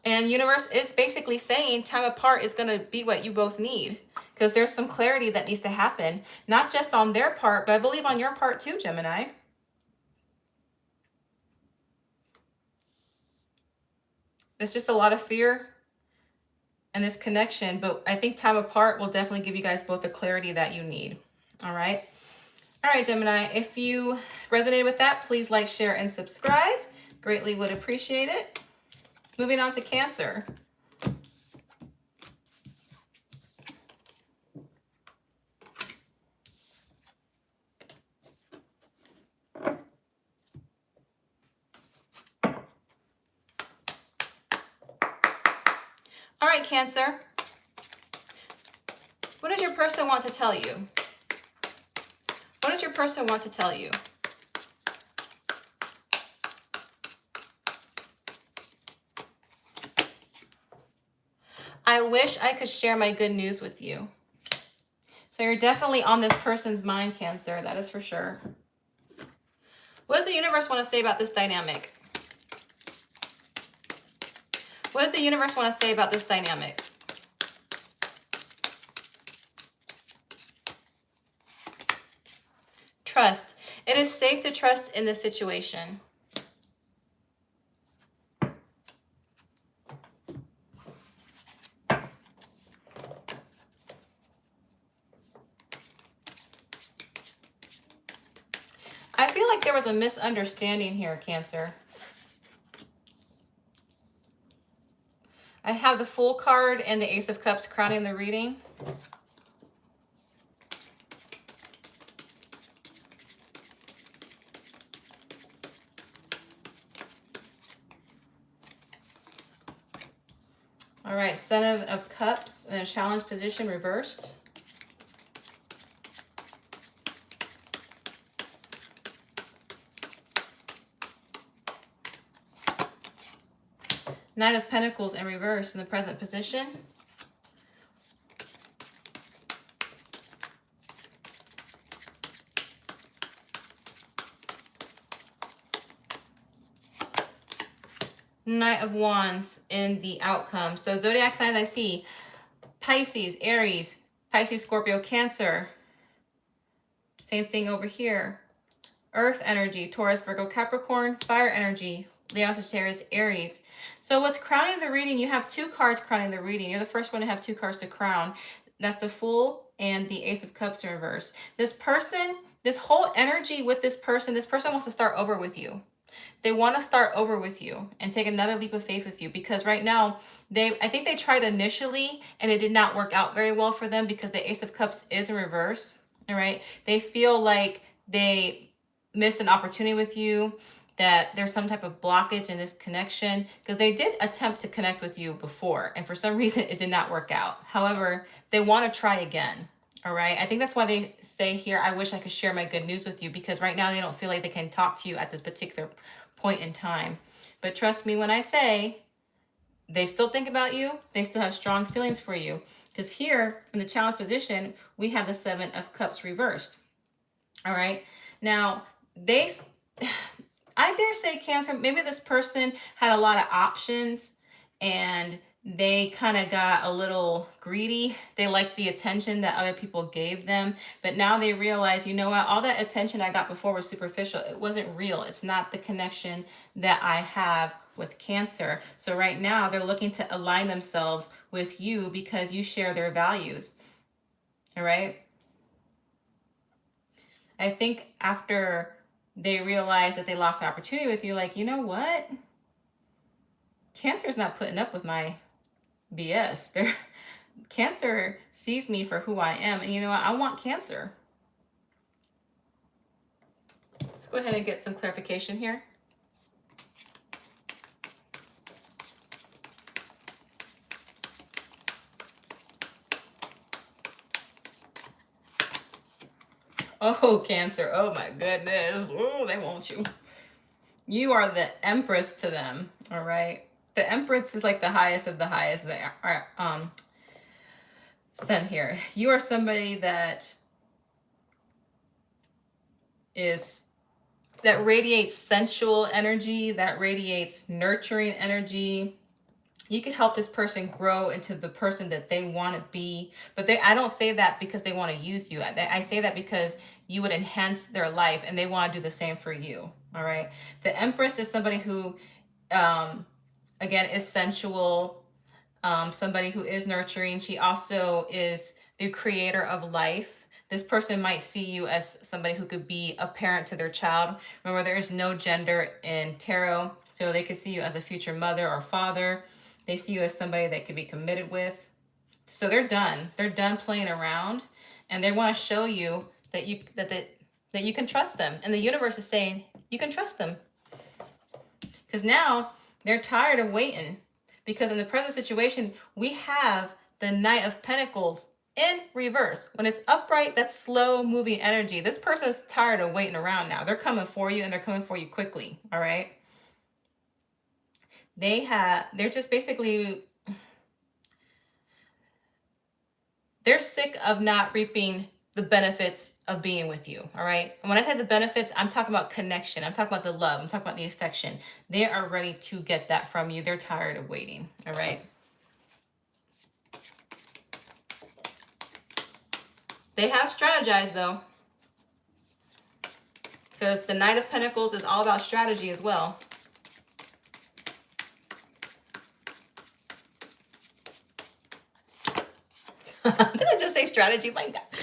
And universe is basically saying time apart is going to be what you both need, because there's some clarity that needs to happen, not just on their part, but I believe on your part too, Gemini. It's just a lot of fear and this connection, but I think time apart will definitely give you guys both the clarity that you need. All right. All right, Gemini, if you resonated with that, please like, share, and subscribe. Greatly would appreciate it. Moving on to Cancer. All right, Cancer. What does your person want to tell you? What does your person want to tell you? I wish I could share my good news with you. So you're definitely on this person's mind, Cancer. That is for sure. What does the universe want to say about this dynamic? What does the universe want to say about this dynamic? Trust. It is safe to trust in this situation. feel like there was a misunderstanding here, Cancer. I have the Fool card and the Ace of Cups crowning the reading. All right, Seven of Cups in a challenge position reversed. Knight of Pentacles in reverse in the present position. Knight of Wands in the outcome. So zodiac signs I see: Pisces, Aries, Pisces, Scorpio, Cancer. Same thing over here. Earth energy, Taurus, Virgo, Capricorn. Fire energy, Leo, Sagittarius, Aries. So what's crowning the reading? You have two cards crowning the reading. You're the first one to have two cards to crown. That's the Fool and the Ace of Cups in reverse. This person, this whole energy with this person wants to start over with you. They want to start over with you and take another leap of faith with you, because right now I think they tried initially and it did not work out very well for them because the Ace of Cups is in reverse. All right. They feel like they missed an opportunity with you, that there's some type of blockage in this connection, because they did attempt to connect with you before and for some reason it did not work out. However, they want to try again. All right. I think that's why they say here, I wish I could share my good news with you, because right now they don't feel like they can talk to you at this particular point in time. But trust me when I say they still think about you. They still have strong feelings for you, because here in the challenge position, we have the Seven of Cups reversed. All right. Now I dare say, Cancer, maybe this person had a lot of options and they kind of got a little greedy. They liked the attention that other people gave them, but now they realize, you know what, all that attention I got before was superficial. It wasn't real. It's not the connection that I have with Cancer. So right now they're looking to align themselves with you because you share their values. All right. I think after they realize that they lost the opportunity with you, like, you know what? Cancer's not putting up with my BS. Cancer sees me for who I am. And you know what? I want Cancer. Let's go ahead and get some clarification here. Oh, Cancer. Oh, my goodness. Oh, they want you. You are the Empress to them. All right. The Empress is like the highest of the highest that are sent here. You are somebody that radiates sensual energy, that radiates nurturing energy. You could help this person grow into the person that they want to be. But I don't say that because they want to use you. I say that because you would enhance their life and they want to do the same for you. All right. The Empress is somebody who, again, is sensual, somebody who is nurturing. She also is the creator of life. This person might see you as somebody who could be a parent to their child. Remember, there is no gender in tarot, so they could see you as a future mother or father. They see you as somebody they could be committed with. So they're done. They're done playing around, and they want to show you that you can trust them. And the universe is saying you can trust them, because now they're tired of waiting. Because in the present situation, we have the Knight of Pentacles in reverse. When it's upright, that's slow moving energy. This person is tired of waiting around now. They're coming for you, and they're coming for you quickly. All right. They're just basically, they're sick of not reaping the benefits of being with you. All right. And when I say the benefits, I'm talking about connection. I'm talking about the love. I'm talking about the affection. They are ready to get that from you. They're tired of waiting. All right. They have strategized though, because the Knight of Pentacles is all about strategy as well. Did I just say strategy like that?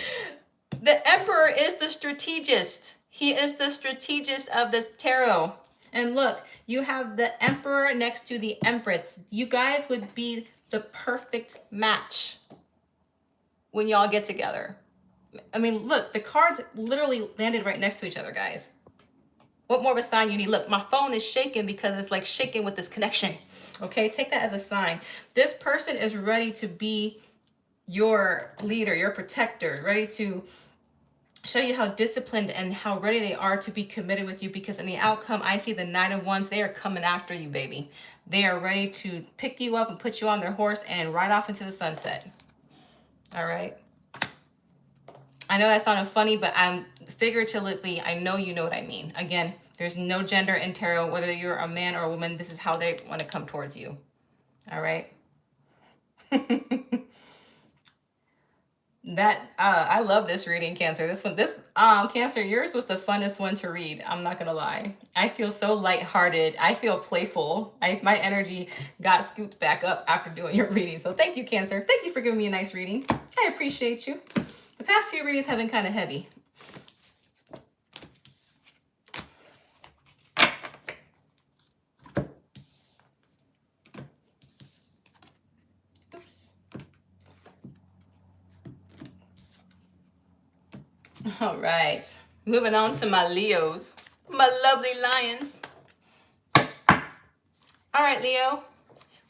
The Emperor is the strategist. He is the strategist of this tarot. And look, you have the Emperor next to the Empress. You guys would be the perfect match when y'all get together. I mean, look, the cards literally landed right next to each other, guys. What more of a sign you need? Look, my phone is shaking because it's like shaking with this connection. Okay, take that as a sign. This person is ready to be your leader, your protector, ready to show you how disciplined and how ready they are to be committed with you, because in the outcome, I see the Knight of Wands. They are coming after you, baby. They are ready to pick you up and put you on their horse and ride off into the sunset. All right. I know that sounded funny, but I'm figuratively, I know you know what I mean. Again, there's no gender in tarot, whether you're a man or a woman. This is how they want to come towards you. All right. I love this reading, Cancer. This Cancer, yours was the funnest one to read. I'm not gonna lie. I feel so lighthearted. I feel playful. My energy got scooped back up after doing your reading. So thank you, Cancer. Thank you for giving me a nice reading. I appreciate you. The past few readings have been kind of heavy. All right, moving on to my Leos, my lovely lions. All right, Leo,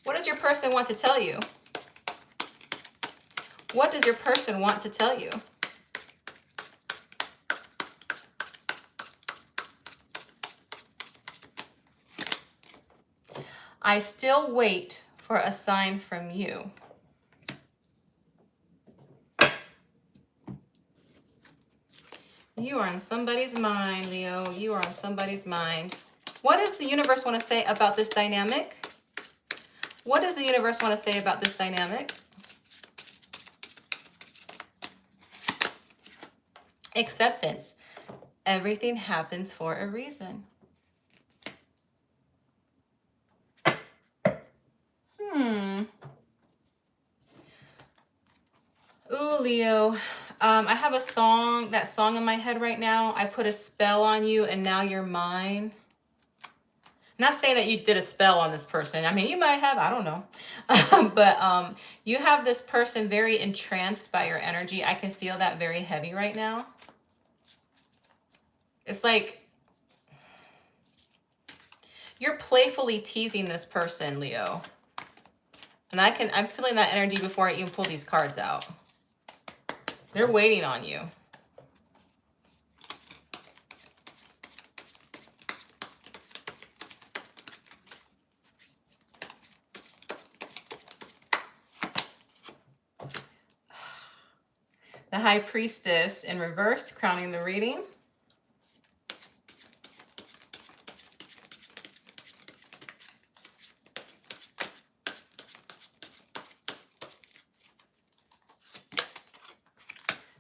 what does your person want to tell you? What does your person want to tell you? I still wait for a sign from you. You are on somebody's mind, Leo. You are on somebody's mind. What does the universe want to say about this dynamic? What does the universe want to say about this dynamic? Acceptance. Everything happens for a reason. Ooh, Leo. I have that song in my head right now. I put a spell on you and now you're mine. Not saying that you did a spell on this person. I mean, you might have, I don't know. But you have this person very entranced by your energy. I can feel that very heavy right now. It's like you're playfully teasing this person, Leo. And I'm feeling that energy before I even pull these cards out. They're waiting on you. The High Priestess in reverse, crowning the reading.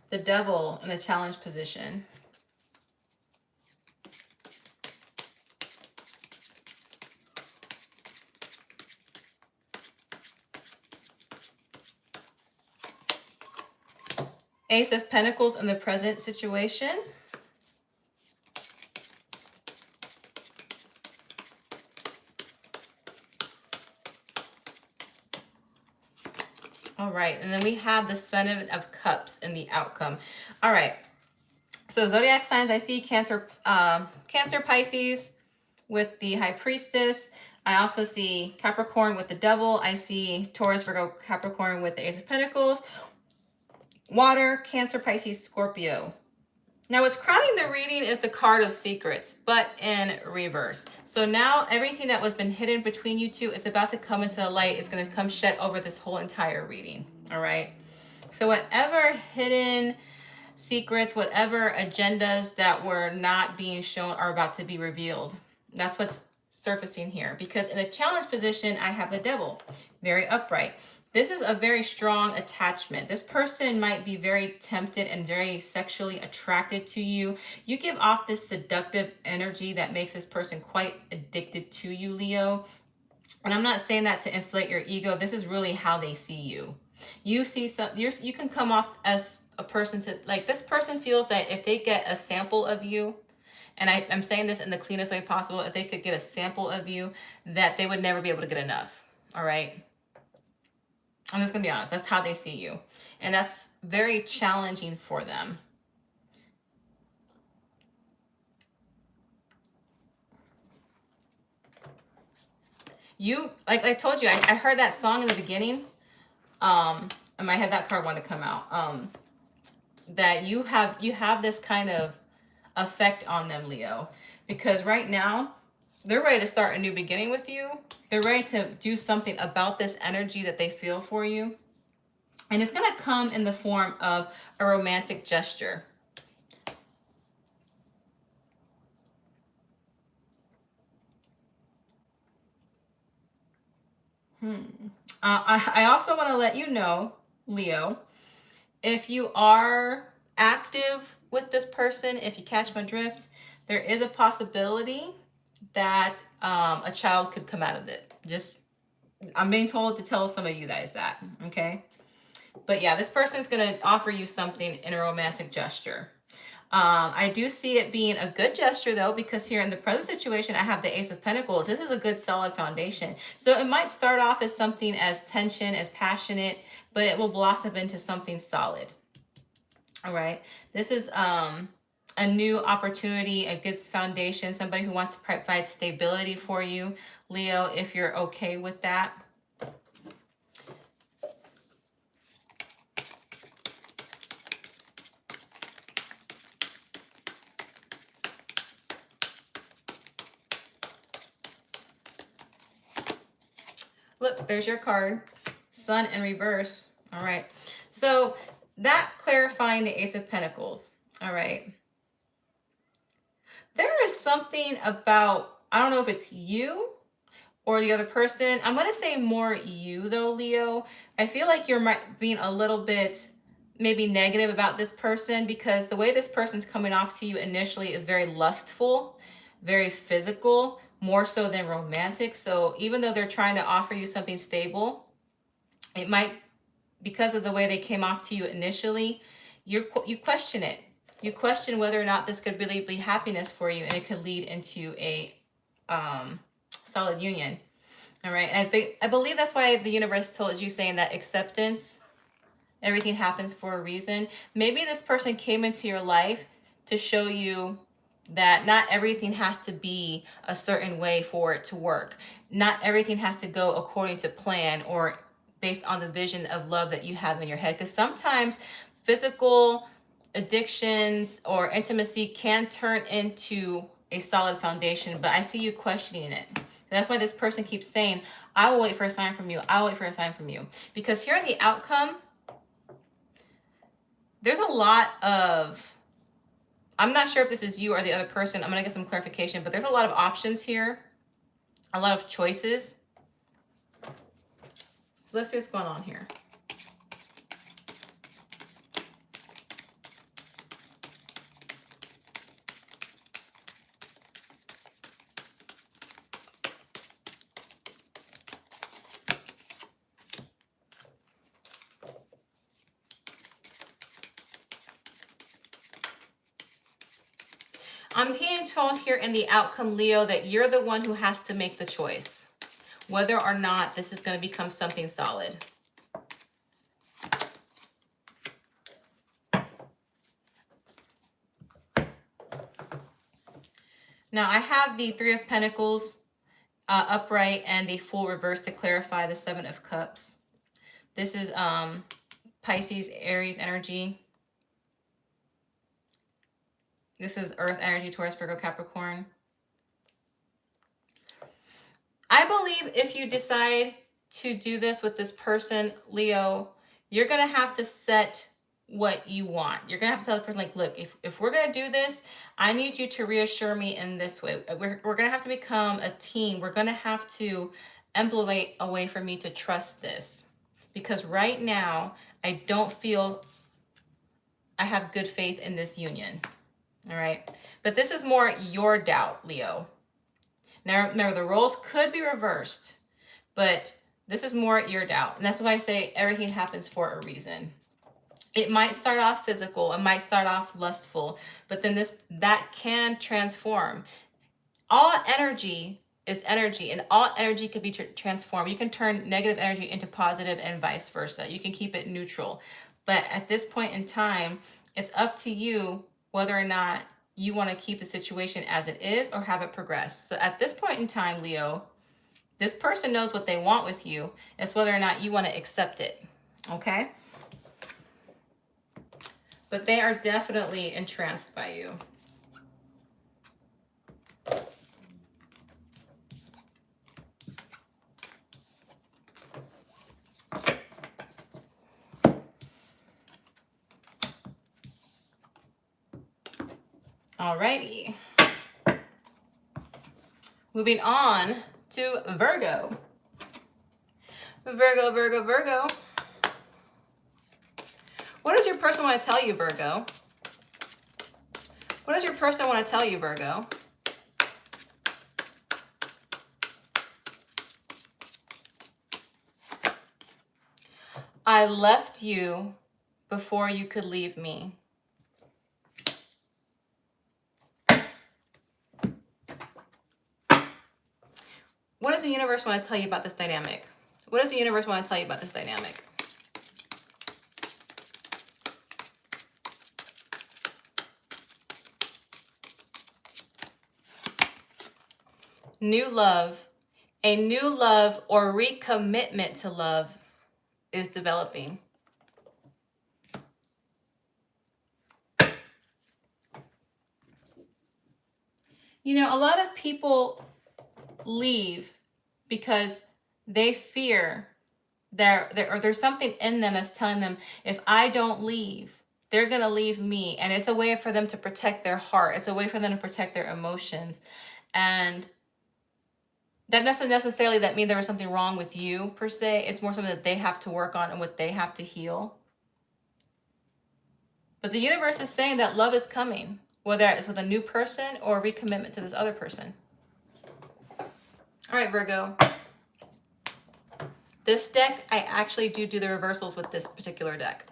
The Devil in a challenge position. Ace of Pentacles in the present situation. All right, and then we have the Seven of Cups in the outcome. All right, so zodiac signs, I see Cancer, Pisces with the High Priestess. I also see Capricorn with the Devil. I see Taurus, Virgo, Capricorn with the Ace of Pentacles. Water, Cancer, Pisces, Scorpio. Now what's crowning the reading is the card of secrets, but in reverse. So now everything that was been hidden between you two, it's about to come into the light. It's going to come shed over this whole entire reading. All right. So whatever hidden secrets, whatever agendas that were not being shown are about to be revealed. That's what's surfacing here, because in a challenge position, I have the Devil, very upright. This is a very strong attachment. This person might be very tempted and very sexually attracted to you. You give off this seductive energy that makes this person quite addicted to you, Leo. And I'm not saying that to inflate your ego. This is really how they see you. You see you can come off as a person to, like, this person feels that if they get a sample of you, And I'm saying this in the cleanest way possible, if they could get a sample of you, that they would never be able to get enough. All right. I'm just gonna be honest, that's how they see you. And that's very challenging for them. You, like I told you, I heard that song in the beginning. And I had that card want to come out. That you have this kind of effect on them, Leo, because right now they're ready to start a new beginning with you. They're ready to do something about this energy that they feel for you. And it's going to come in the form of a romantic gesture. I also want to let you know, Leo, if you are active with this person, if you catch my drift, there is a possibility that a child could come out of it. Just, I'm being told to tell some of you guys that, okay? But yeah, this person is going to offer you something in a romantic gesture. I do see it being a good gesture though, because here in the present situation, I have the Ace of Pentacles. This is a good solid foundation. So it might start off as something as tension, as passionate, but it will blossom into something solid. All right. This is a new opportunity, a good foundation, somebody who wants to provide stability for you, Leo, if you're okay with that. Look, there's your card, Sun in reverse. All right. So that clarifying the Ace of Pentacles. All right. There is something about, I don't know if it's you or the other person. I'm going to say more you though, Leo. I feel like you're being a little bit maybe negative about this person, because the way this person's coming off to you initially is very lustful, very physical, more so than romantic. So even though they're trying to offer you something stable, it might, because of the way they came off to you initially, you question it. You question whether or not this could really be happiness for you, and it could lead into a solid union. All right. And I believe that's why the universe told you, saying that acceptance, everything happens for a reason. Maybe this person came into your life to show you that not everything has to be a certain way for it to work. Not everything has to go according to plan or based on the vision of love that you have in your head. Because sometimes physical addictions or intimacy can turn into a solid foundation, but I see you questioning it. That's why this person keeps saying, I will wait for a sign from you. I'll wait for a sign from you. Because here in the outcome, there's a lot of, I'm not sure if this is you or the other person. I'm going to get some clarification, but there's a lot of options here, a lot of choices. So let's see what's going on here. I'm being told here in the outcome, Leo, that you're the one who has to make the choice, whether or not this is going to become something solid. Now, I have the Three of Pentacles upright and the full reverse to clarify the Seven of Cups. This is Pisces, Aries energy. This is Earth energy, Taurus, Virgo, Capricorn. I believe if you decide to do this with this person, Leo, you're going to have to set what you want. You're going to have to tell the person, like, look, if we're going to do this, I need you to reassure me in this way. We're going to have to become a team. We're going to have to implement a way for me to trust this. Because right now, I don't feel I have good faith in this union. All right. But this is more your doubt, Leo. Now, remember, the roles could be reversed, but this is more your doubt. And that's why I say everything happens for a reason. It might start off physical, it might start off lustful, but then that can transform. All energy is energy, and all energy can be transformed. You can turn negative energy into positive and vice versa. You can keep it neutral. But at this point in time, it's up to you whether or not you want to keep the situation as it is or have it progress. So at this point in time, Leo, this person knows what they want with you. It's whether or not you want to accept it. Okay? But they are definitely entranced by you. Alrighty. Moving on to Virgo. Virgo, Virgo, Virgo. What does your person want to tell you, Virgo? What does your person want to tell you, Virgo? I left you before you could leave me. What does the universe want to tell you about this dynamic? What does the universe want to tell you about this dynamic? New love. A new love or recommitment to love is developing. You know, a lot of people leave because they fear or there's something in them that's telling them, if I don't leave, they're going to leave me. And it's a way for them to protect their heart. It's a way for them to protect their emotions. And that doesn't necessarily that mean there was something wrong with you per se. It's more something that they have to work on and what they have to heal. But the universe is saying that love is coming, whether it's with a new person or a recommitment to this other person. All right, Virgo. This deck, I actually do the reversals with this particular deck.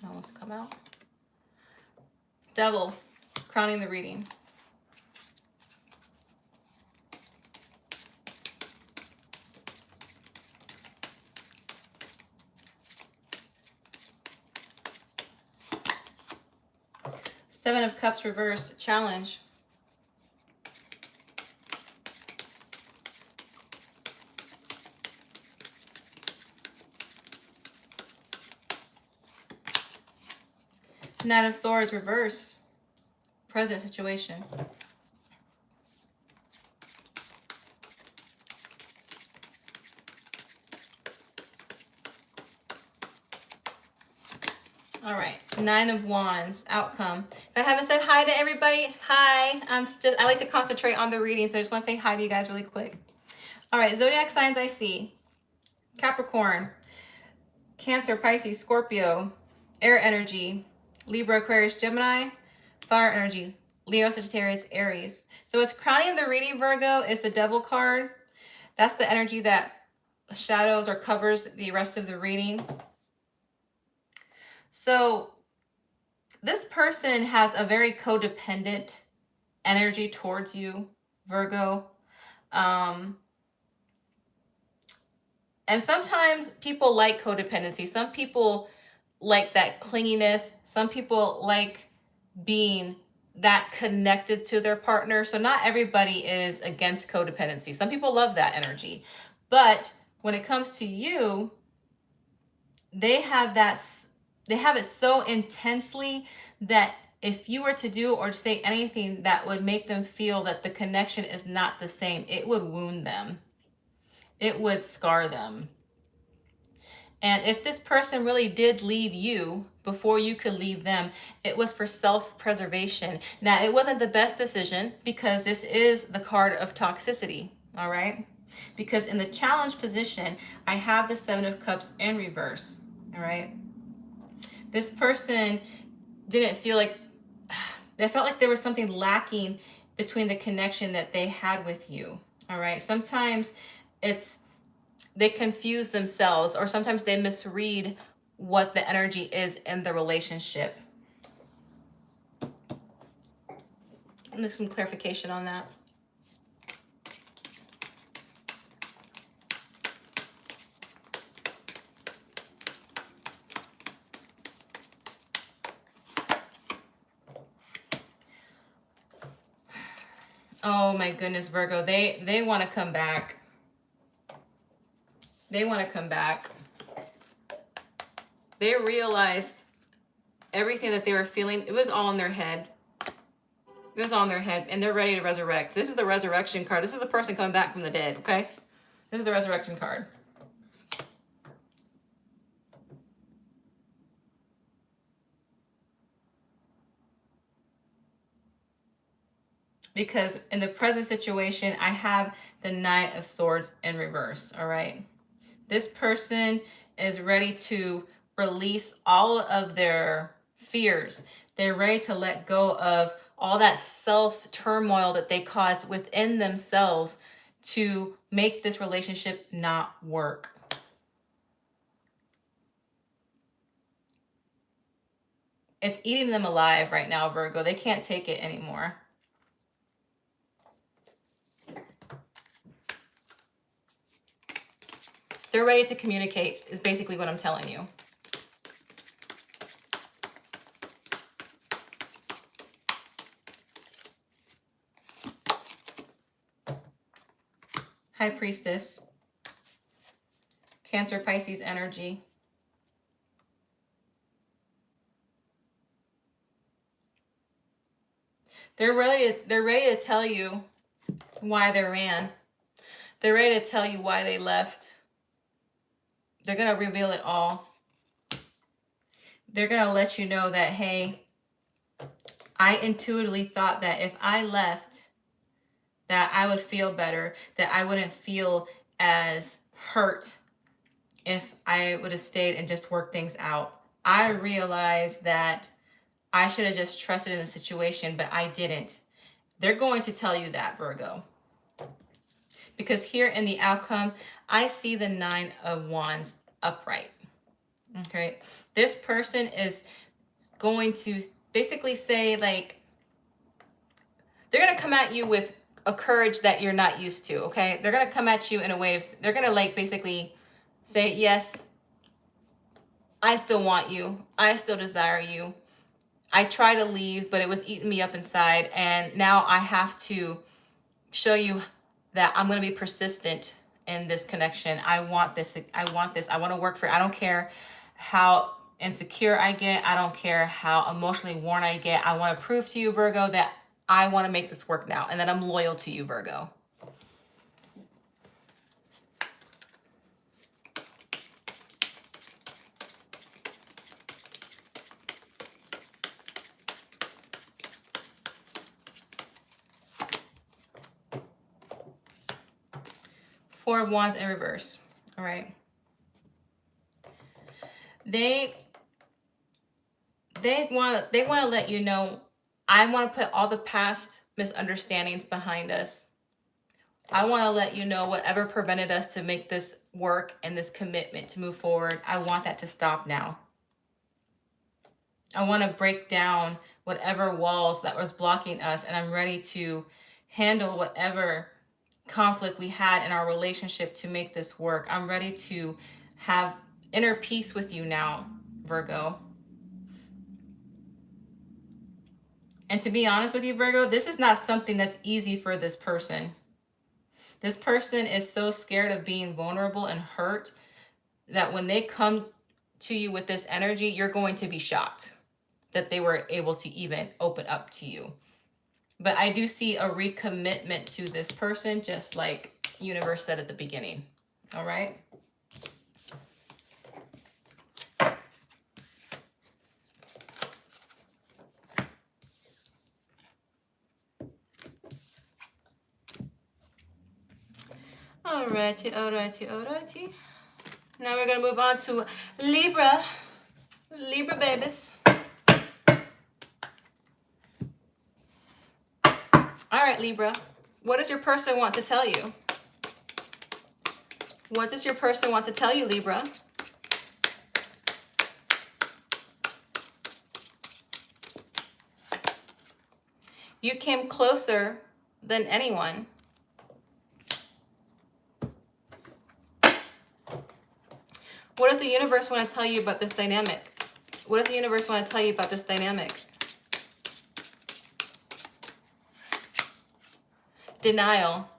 Almost come out. Devil, crowning the reading. Seven of Cups reverse, challenge. Knight of Swords reverse, present situation. All right, Nine of Wands, outcome. If I haven't said hi to everybody, hi. I like to concentrate on the reading, so I just want to say hi to you guys really quick. All right, zodiac signs I see. Capricorn, Cancer, Pisces, Scorpio, air energy, Libra, Aquarius, Gemini, fire energy, Leo, Sagittarius, Aries. So what's crowning the reading, Virgo, is the Devil card. That's the energy that shadows or covers the rest of the reading. So this person has a very codependent energy towards you, Virgo. And sometimes people like codependency. Some people like that clinginess. Some people like being that connected to their partner. So not everybody is against codependency. Some people love that energy. But when it comes to you, they have it so intensely that if you were to do or say anything that would make them feel that the connection is not the same, it would wound them. It would scar them. And if this person really did leave you before you could leave them, it was for self-preservation. Now, it wasn't the best decision because this is the card of toxicity, all right? Because in the challenge position, I have the Seven of Cups in reverse, all right? This person didn't feel like, they felt like there was something lacking between the connection that they had with you. All right. Sometimes they confuse themselves, or sometimes they misread what the energy is in the relationship. There's some clarification on that. Oh my goodness, Virgo. They want to come back. They want to come back. They realized everything that they were feeling, it was all in their head. It was all in their head, and they're ready to resurrect. This is the resurrection card. This is the person coming back from the dead, okay? This is the resurrection card. Because in the present situation, I have the Knight of Swords in reverse, all right? This person is ready to release all of their fears. They're ready to let go of all that self-turmoil that they caused within themselves to make this relationship not work. It's eating them alive right now, Virgo. They can't take it anymore. They're ready to communicate, is basically what I'm telling you. High Priestess. Cancer, Pisces energy. They're ready to tell you why they ran. They're ready to tell you why they left. They're going to reveal it all. They're going to let you know that, hey, I intuitively thought that if I left, that I would feel better, that I wouldn't feel as hurt if I would have stayed and just worked things out. I realized that I should have just trusted in the situation, but I didn't. They're going to tell you that, Virgo. Because here in the outcome, I see the Nine of Wands upright. Okay. This person is going to basically say, like, they're going to come at you with a courage that you're not used to. Okay. They're going to come at you in a way of, they're going to like basically say, yes, I still want you. I still desire you. I tried to leave, but it was eating me up inside. And now I have to show you that I'm going to be persistent in this connection. I want this. I want this. I want to work for it. I don't care how insecure I get. I don't care how emotionally worn I get. I want to prove to you, Virgo, that I want to make this work now and that I'm loyal to you, Virgo. Four of Wands in reverse. All right. They want to let you know, I want to put all the past misunderstandings behind us. I want to let you know whatever prevented us to make this work and this commitment to move forward, I want that to stop now. I want to break down whatever walls that was blocking us, and I'm ready to handle whatever conflict we had in our relationship to make this work. I'm ready to have inner peace with you now, Virgo. And to be honest with you, Virgo, this is not something that's easy for this person. This person is so scared of being vulnerable and hurt that when they come to you with this energy, you're going to be shocked that they were able to even open up to you. But I do see a recommitment to this person, just like universe said at the beginning. All right. Alrighty. Now we're gonna move on to Libra. Libra babies. All right, Libra. What does your person want to tell you? What does your person want to tell you, Libra? You came closer than anyone. What does the universe want to tell you about this dynamic? What does the universe want to tell you about this dynamic? Denial.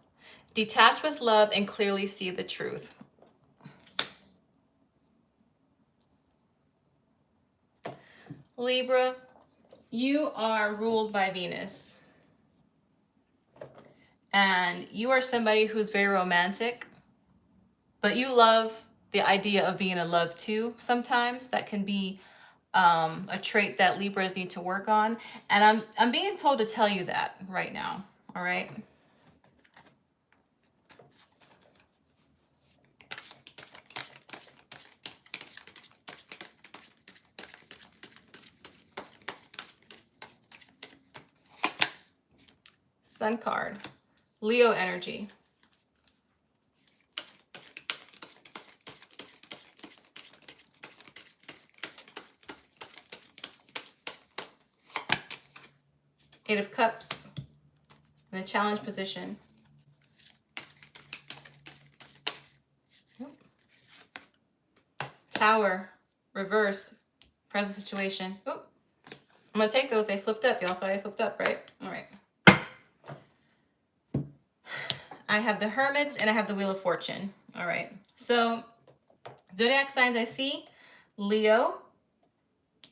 Detach with love and clearly see the truth. Libra, you are ruled by Venus. And you are somebody who's very romantic, but you love the idea of being in love too sometimes. That can be a trait that Libras need to work on. And I'm being told to tell you that right now, all right? Sun card, Leo energy. Eight of Cups in a challenge position. Tower, reverse, present situation. Oop. I'm going to take those. They flipped up. Y'all saw they flipped up, right? All right. I have the Hermit and I have the Wheel of Fortune. All right. So, zodiac signs I see: Leo,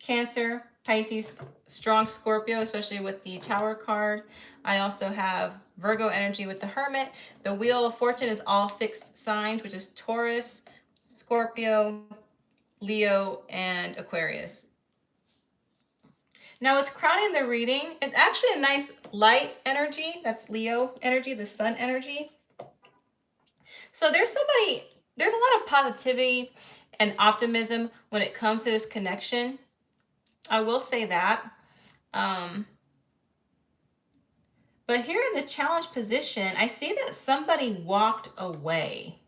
Cancer, Pisces, strong Scorpio, especially with the Tower card. I also have Virgo energy with the Hermit. The Wheel of Fortune is all fixed signs, which is Taurus, Scorpio, Leo, and Aquarius. Now, what's crowning the reading is actually a nice light energy. That's Leo energy, the sun energy. So there's a lot of positivity and optimism when it comes to this connection. I will say that. But here in the challenge position, I see that somebody walked away.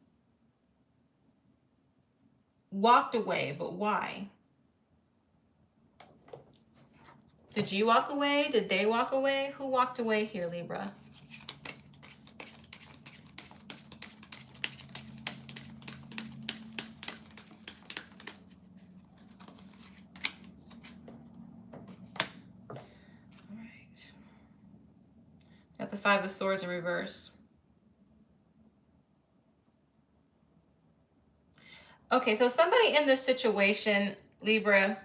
Walked away, but why? Did you walk away? Did they walk away? Who walked away here, Libra? All right. Got the Five of Swords in reverse. Okay, so somebody in this situation, Libra,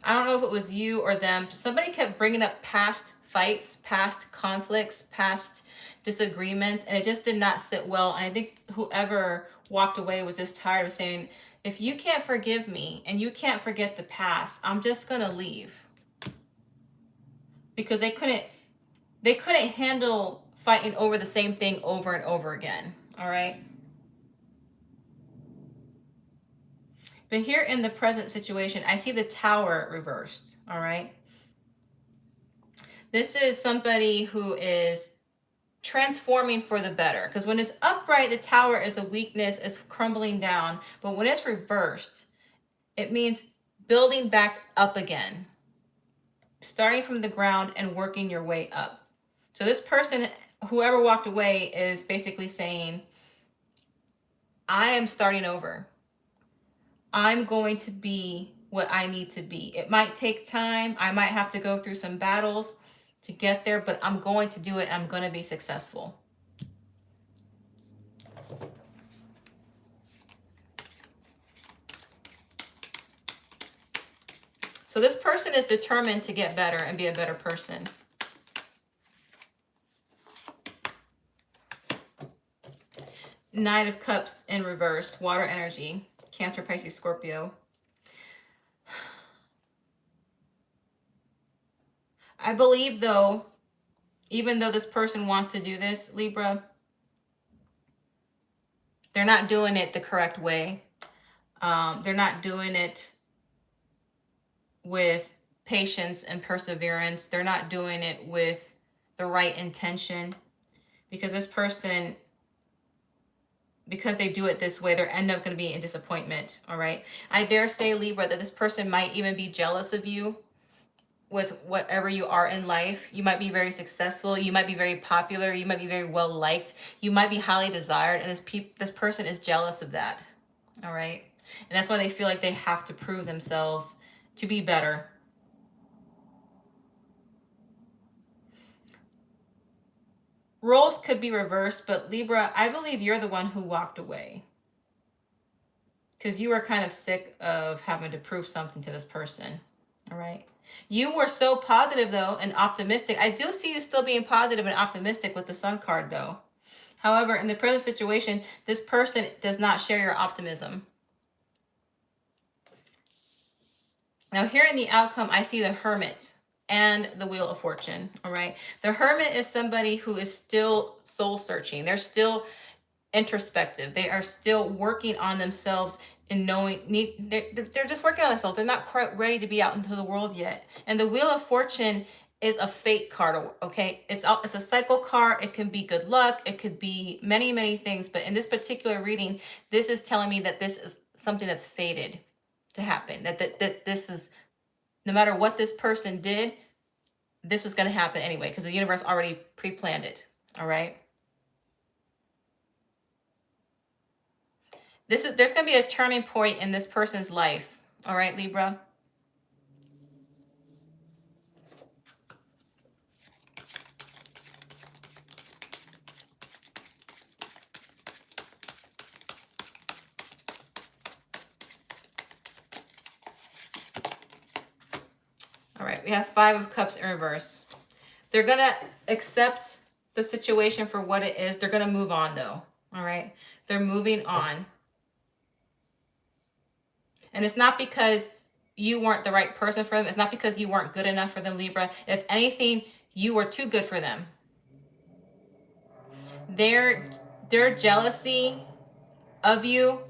I don't know if it was you or them, somebody kept bringing up past fights, past conflicts, past disagreements, and it just did not sit well. And I think whoever walked away was just tired of saying, if you can't forgive me and you can't forget the past, I'm just gonna leave. Because they couldn't handle fighting over the same thing over and over again. All right. But here in the present situation, I see the Tower reversed, all right? This is somebody who is transforming for the better. Because when it's upright, the Tower is a weakness, it's crumbling down. But when it's reversed, it means building back up again. Starting from the ground and working your way up. So this person, whoever walked away, is basically saying, I am starting over. I'm going to be what I need to be. It might take time. I might have to go through some battles to get there, but I'm going to do it. I'm going to be successful. So this person is determined to get better and be a better person. Nine of Cups in reverse, water energy. Cancer, Pisces, Scorpio. I believe, though, even though this person wants to do this, Libra, they're not doing it the correct way. They're not doing it with patience and perseverance. They're not doing it with the right intention. because this person, because they do it this way, they're end up going to be in disappointment. All right. I dare say, Libra, that this person might even be jealous of you with whatever you are in life. You might be very successful. You might be very popular. You might be very well liked. You might be highly desired. And this person is jealous of that. All right. And that's why they feel like they have to prove themselves to be better. Roles could be reversed, but Libra, I believe you're the one who walked away, because you were kind of sick of having to prove something to this person. All right. You were so positive, though, and optimistic. I do see you still being positive and optimistic with the Sun card, though. However, in the present situation, this person does not share your optimism. Now, here in the outcome, I see the Hermit and the Wheel of Fortune. All right. The Hermit is somebody who is still soul searching. They're still introspective. They are still working on themselves and knowing, they're just working on themselves. They're not quite ready to be out into the world yet. And the Wheel of Fortune is a fate card, okay? It's a cycle card. It can be good luck. It could be many, many things. But in this particular reading, this is telling me that this is something that's fated to happen. That this is, no matter what this person did, this was going to happen anyway, because the universe already pre-planned it, all right? There's going to be a turning point in this person's life. All right, Libra. All right, we have 5 of Cups in reverse. They're going to accept the situation for what it is. They're going to move on, though. All right. They're moving on. And it's not because you weren't the right person for them. It's not because you weren't good enough for them, Libra. If anything, you were too good for them. Their jealousy of you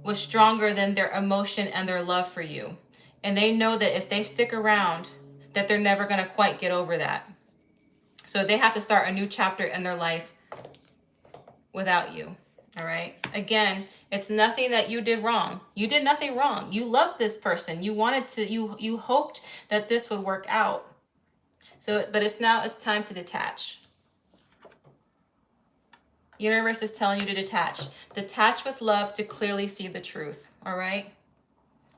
was stronger than their emotion and their love for you. And they know that if they stick around, that they're never going to quite get over that. So they have to start a new chapter in their life without you. All right. Again, it's nothing that you did wrong. You did nothing wrong. You loved this person. You wanted to, you hoped that this would work out. So, but it's time to detach. Universe is telling you to detach. Detach with love to clearly see the truth. All right.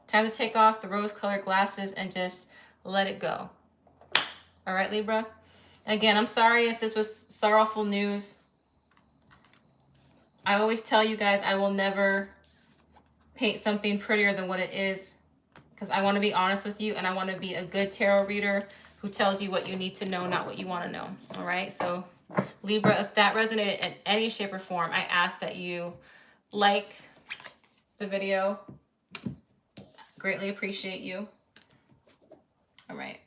Time to take off the rose-colored glasses and just let it go. All right, Libra. Again, I'm sorry if this was sorrowful news. I always tell you guys, I will never paint something prettier than what it is, because I want to be honest with you, and I want to be a good tarot reader who tells you what you need to know, not what you want to know. All right. So Libra, if that resonated in any shape or form, I ask that you like the video. Greatly appreciate you. All right.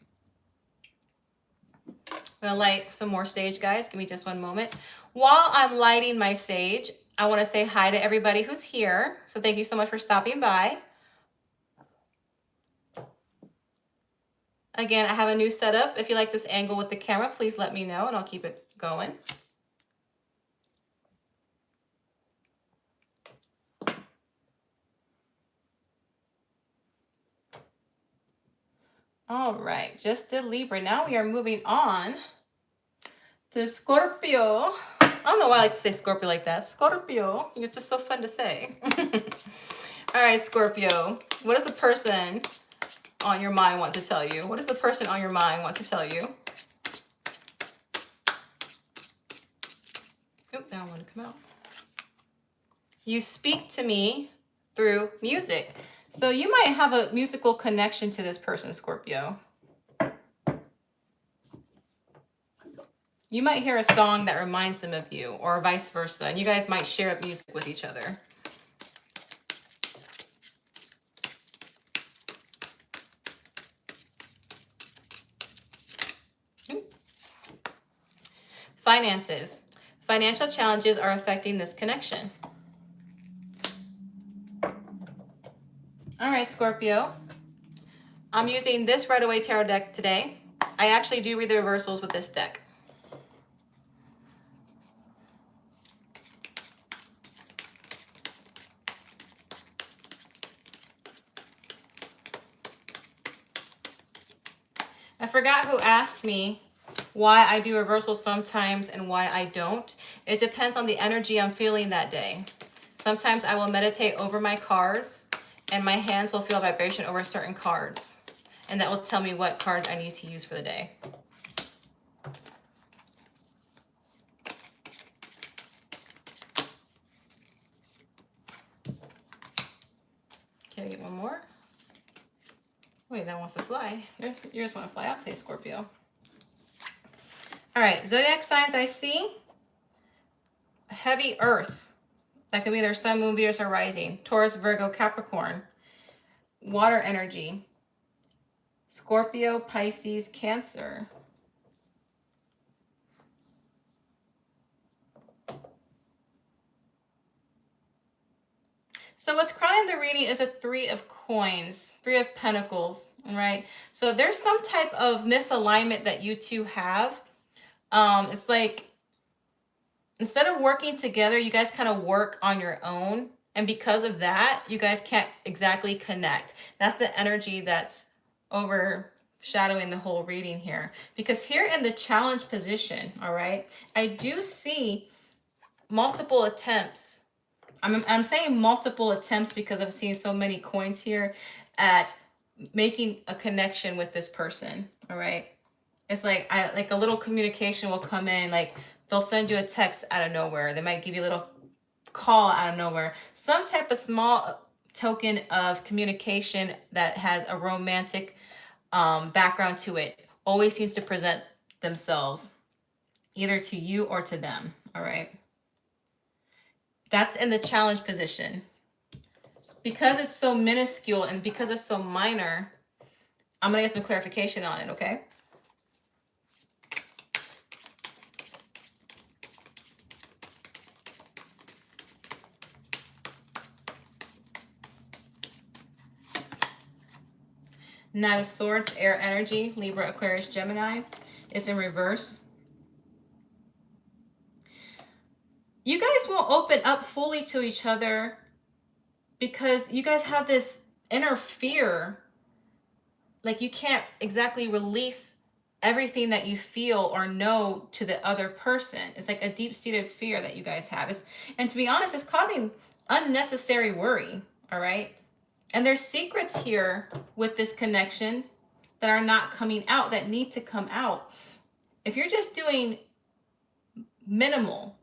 I'm going to light some more sage, guys. Give me just one moment. While I'm lighting my sage, I want to say hi to everybody who's here. So thank you so much for stopping by. Again, I have a new setup. If you like this angle with the camera, please let me know and I'll keep it going. All right, just did Libra. Now we are moving on to Scorpio. I don't know why I like to say Scorpio like that. Scorpio. It's just so fun to say. All right, Scorpio. What does the person on your mind want to tell you? What does the person on your mind want to tell you? Oh, that one want to come out. You speak to me through music. So you might have a musical connection to this person, Scorpio. You might hear a song that reminds them of you, or vice versa, and you guys might share music with each other. Finances. Financial challenges are affecting this connection. All right, Scorpio. I'm using this Right Away Tarot deck today. I actually do read the reversals with this deck. forgot who asked me why I do reversals sometimes and why I don't. It depends on the energy I'm feeling that day. Sometimes I will meditate over my cards and my hands will feel vibration over certain cards. And that will tell me what cards I need to use for the day. Okay, get one more. Wait, that wants to fly. You just want to fly out today, Scorpio. All right, zodiac signs I see. Heavy earth. That could be their sun, moon, Venus, or rising. Taurus, Virgo, Capricorn. Water energy. Scorpio, Pisces, Cancer. So what's crowning the reading is a 3 of coins, 3 of pentacles, right? So there's some type of misalignment that you two have. It's like, instead of working together, you guys kind of work on your own. And because of that, you guys can't exactly connect. That's the energy that's overshadowing the whole reading here. Because here in the challenge position, all right, I do see multiple attempts. I'm saying multiple attempts because I've seen so many coins here at making a connection with this person, all right? It's like a little communication will come in, like they'll send you a text out of nowhere. They might give you a little call out of nowhere. Some type of small token of communication that has a romantic background to it always seems to present themselves either to you or to them, all right? That's in the challenge position. Because it's so minuscule and because it's so minor, I'm going to get some clarification on it, okay? Knight of Swords, air energy, Libra, Aquarius, Gemini. It's in reverse. You guys won't open up fully to each other because you guys have this inner fear. Like you can't exactly release everything that you feel or know to the other person. It's like a deep-seated fear that you guys have. And to be honest, it's causing unnecessary worry, all right? And there's secrets here with this connection that are not coming out, that need to come out. If you're just doing minimal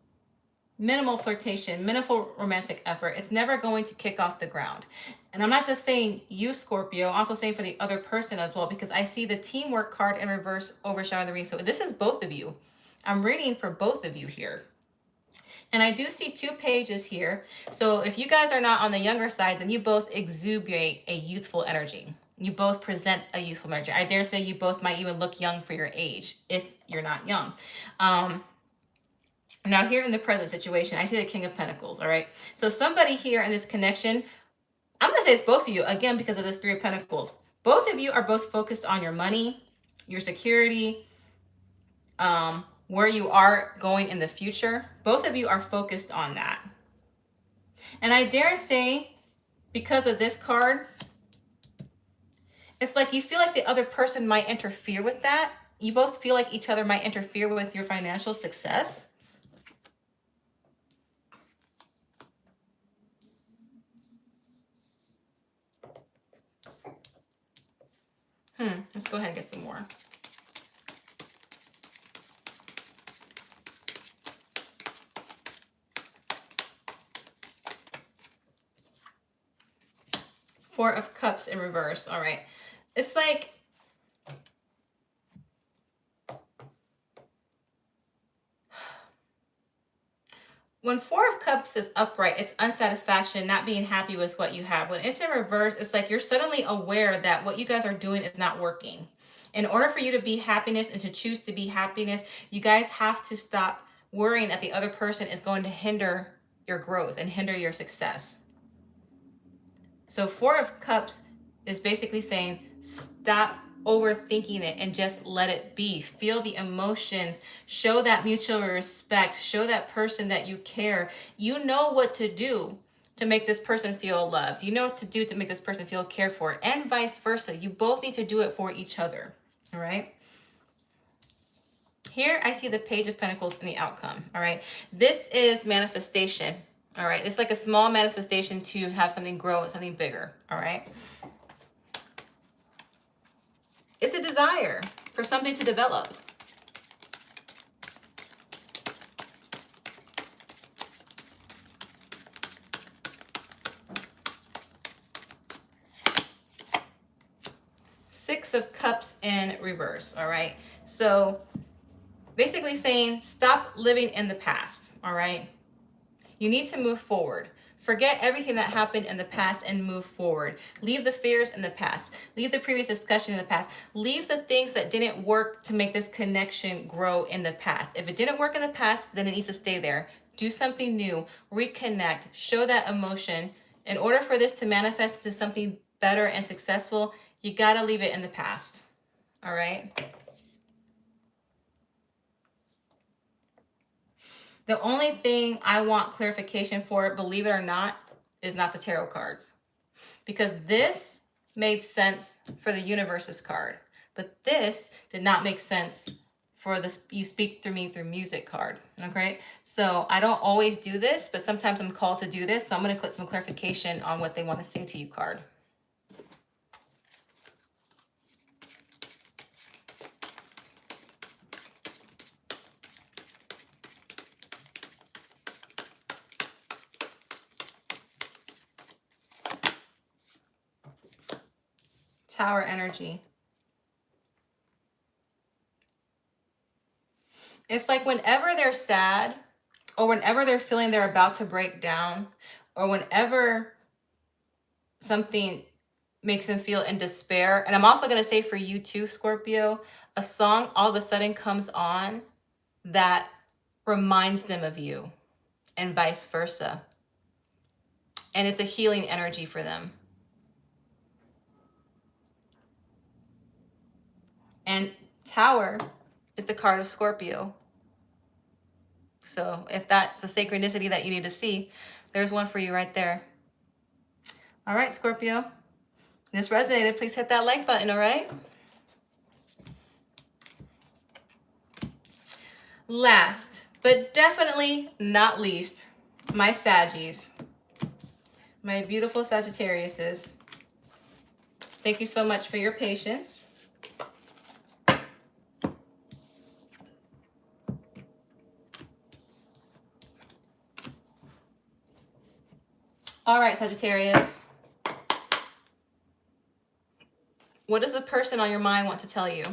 flirtation, minimal romantic effort, it's never going to kick off the ground. And I'm not just saying you, Scorpio, I'm also saying for the other person as well, because I see the teamwork card in reverse overshadowing the reading. So this is both of you. I'm reading for both of you here. And I do see 2 pages here. So if you guys are not on the younger side, then you both exuberate a youthful energy. You both present a youthful energy. I dare say you both might even look young for your age if you're not young. Now here in the present situation, I see the King of Pentacles, all right? So somebody here in this connection, I'm going to say it's both of you, again, because of this 3 of Pentacles. Both of you are both focused on your money, your security, where you are going in the future. Both of you are focused on that. And I dare say, because of this card, it's like you feel like the other person might interfere with that. You both feel like each other might interfere with your financial success. Let's go ahead and get some more. Four of Cups in reverse. All right. It's like when Four of Cups is upright, it's unsatisfaction, not being happy with what you have. When it's in reverse, it's like you're suddenly aware that what you guys are doing is not working. In order for you to be happiness and to choose to be happiness, you guys have to stop worrying that the other person is going to hinder your growth and hinder your success. So Four of Cups is basically saying, stop overthinking it and just let it be. Feel the emotions, show that mutual respect, show that person that you care. You know what to do to make this person feel loved. You know what to do to make this person feel cared for, and vice versa. You both need to do it for each other, all right? Here I see the Page of Pentacles in the outcome, all right? This is manifestation, all right? It's like a small manifestation to have something grow, something bigger, all right? It's a desire for something to develop. Six of Cups in reverse, all right? So basically saying stop living in the past, all right? You need to move forward. Forget everything that happened in the past and move forward. Leave the fears in the past. Leave the previous discussion in the past. Leave the things that didn't work to make this connection grow in the past. If it didn't work in the past, then it needs to stay there. Do something new, reconnect, show that emotion. In order for this to manifest into something better and successful, you gotta leave it in the past, all right? The only thing I want clarification for, believe it or not, is not the tarot cards. Because this made sense for the universe's card. But this did not make sense for the you speak through me through music card. Okay? So I don't always do this, but sometimes I'm called to do this. So I'm going to click some clarification on what they want to say to you card. Tower energy. It's like whenever they're sad, or whenever they're feeling they're about to break down, or whenever something makes them feel in despair. And I'm also going to say for you too, Scorpio, a song all of a sudden comes on that reminds them of you, and vice versa. And it's a healing energy for them. And Tower is the card of Scorpio. So if that's a synchronicity that you need to see, there's one for you right there. All right, Scorpio. If this resonated, please hit that like button, all right? Last, but definitely not least, my Saggies. My beautiful Sagittariuses. Thank you so much for your patience. All right, Sagittarius. What does the person on your mind want to tell you?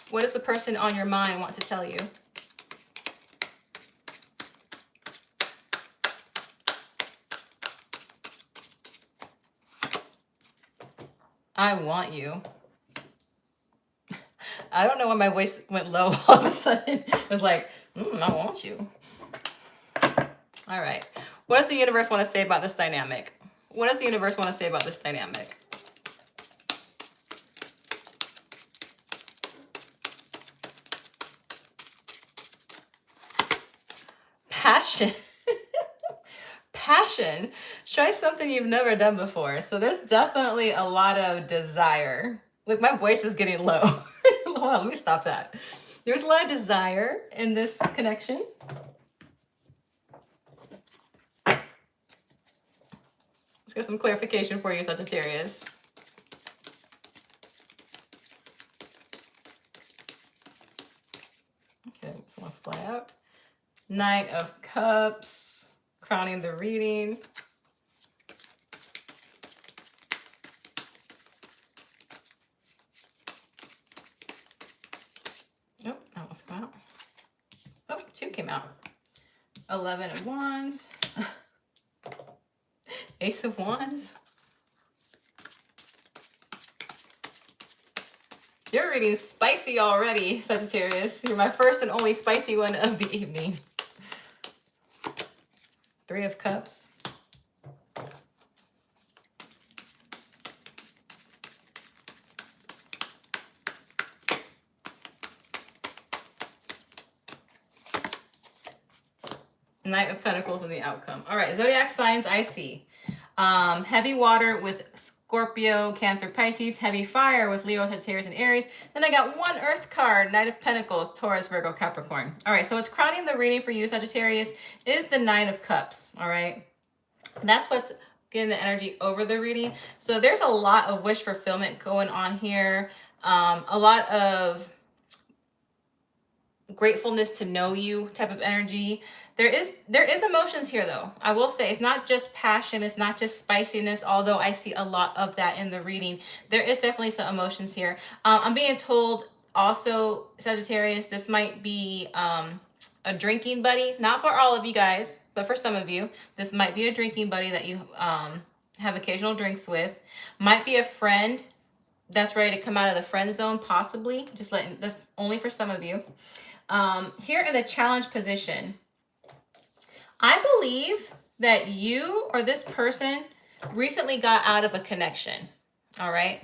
What does the person on your mind want to tell you? I want you. I don't know why my voice went low all of a sudden. It was like, I want you. All right. What does the universe want to say about this dynamic? What does the universe want to say about this dynamic? Passion. Passion. Try something you've never done before. So there's definitely a lot of desire. Look, my voice is getting low. Hold on, let me stop that. There's a lot of desire in this connection. Let's get some clarification for you, Sagittarius. Okay, this one's fly out. Knight of Cups, crowning the reading. Oh, that one's come out. Oh, two came out. 11 of Wands. Ace of Wands. You're reading spicy already, Sagittarius. You're my first and only spicy one of the evening. 3 of Cups. Knight of Pentacles in the outcome. All right, zodiac signs I see. Heavy water with Scorpio, Cancer, Pisces, heavy fire with Leo, Sagittarius, and Aries. Then I got one Earth card, Knight of Pentacles, Taurus, Virgo, Capricorn. All right, so what's crowning the reading for you, Sagittarius, is the Nine of Cups, all right? That's what's getting the energy over the reading. So there's a lot of wish fulfillment going on here. A lot of gratefulness to know you type of energy. There is emotions here though. I will say it's not just passion, it's not just spiciness, although I see a lot of that in the reading. There is definitely some emotions here. I'm being told also, Sagittarius, this might be a drinking buddy, not for all of you guys, but for some of you. This might be a drinking buddy that you have occasional drinks with. Might be a friend that's ready to come out of the friend zone, possibly. Just letting, that's only for some of you. Here in the challenge position, I believe that you or this person recently got out of a connection, all right?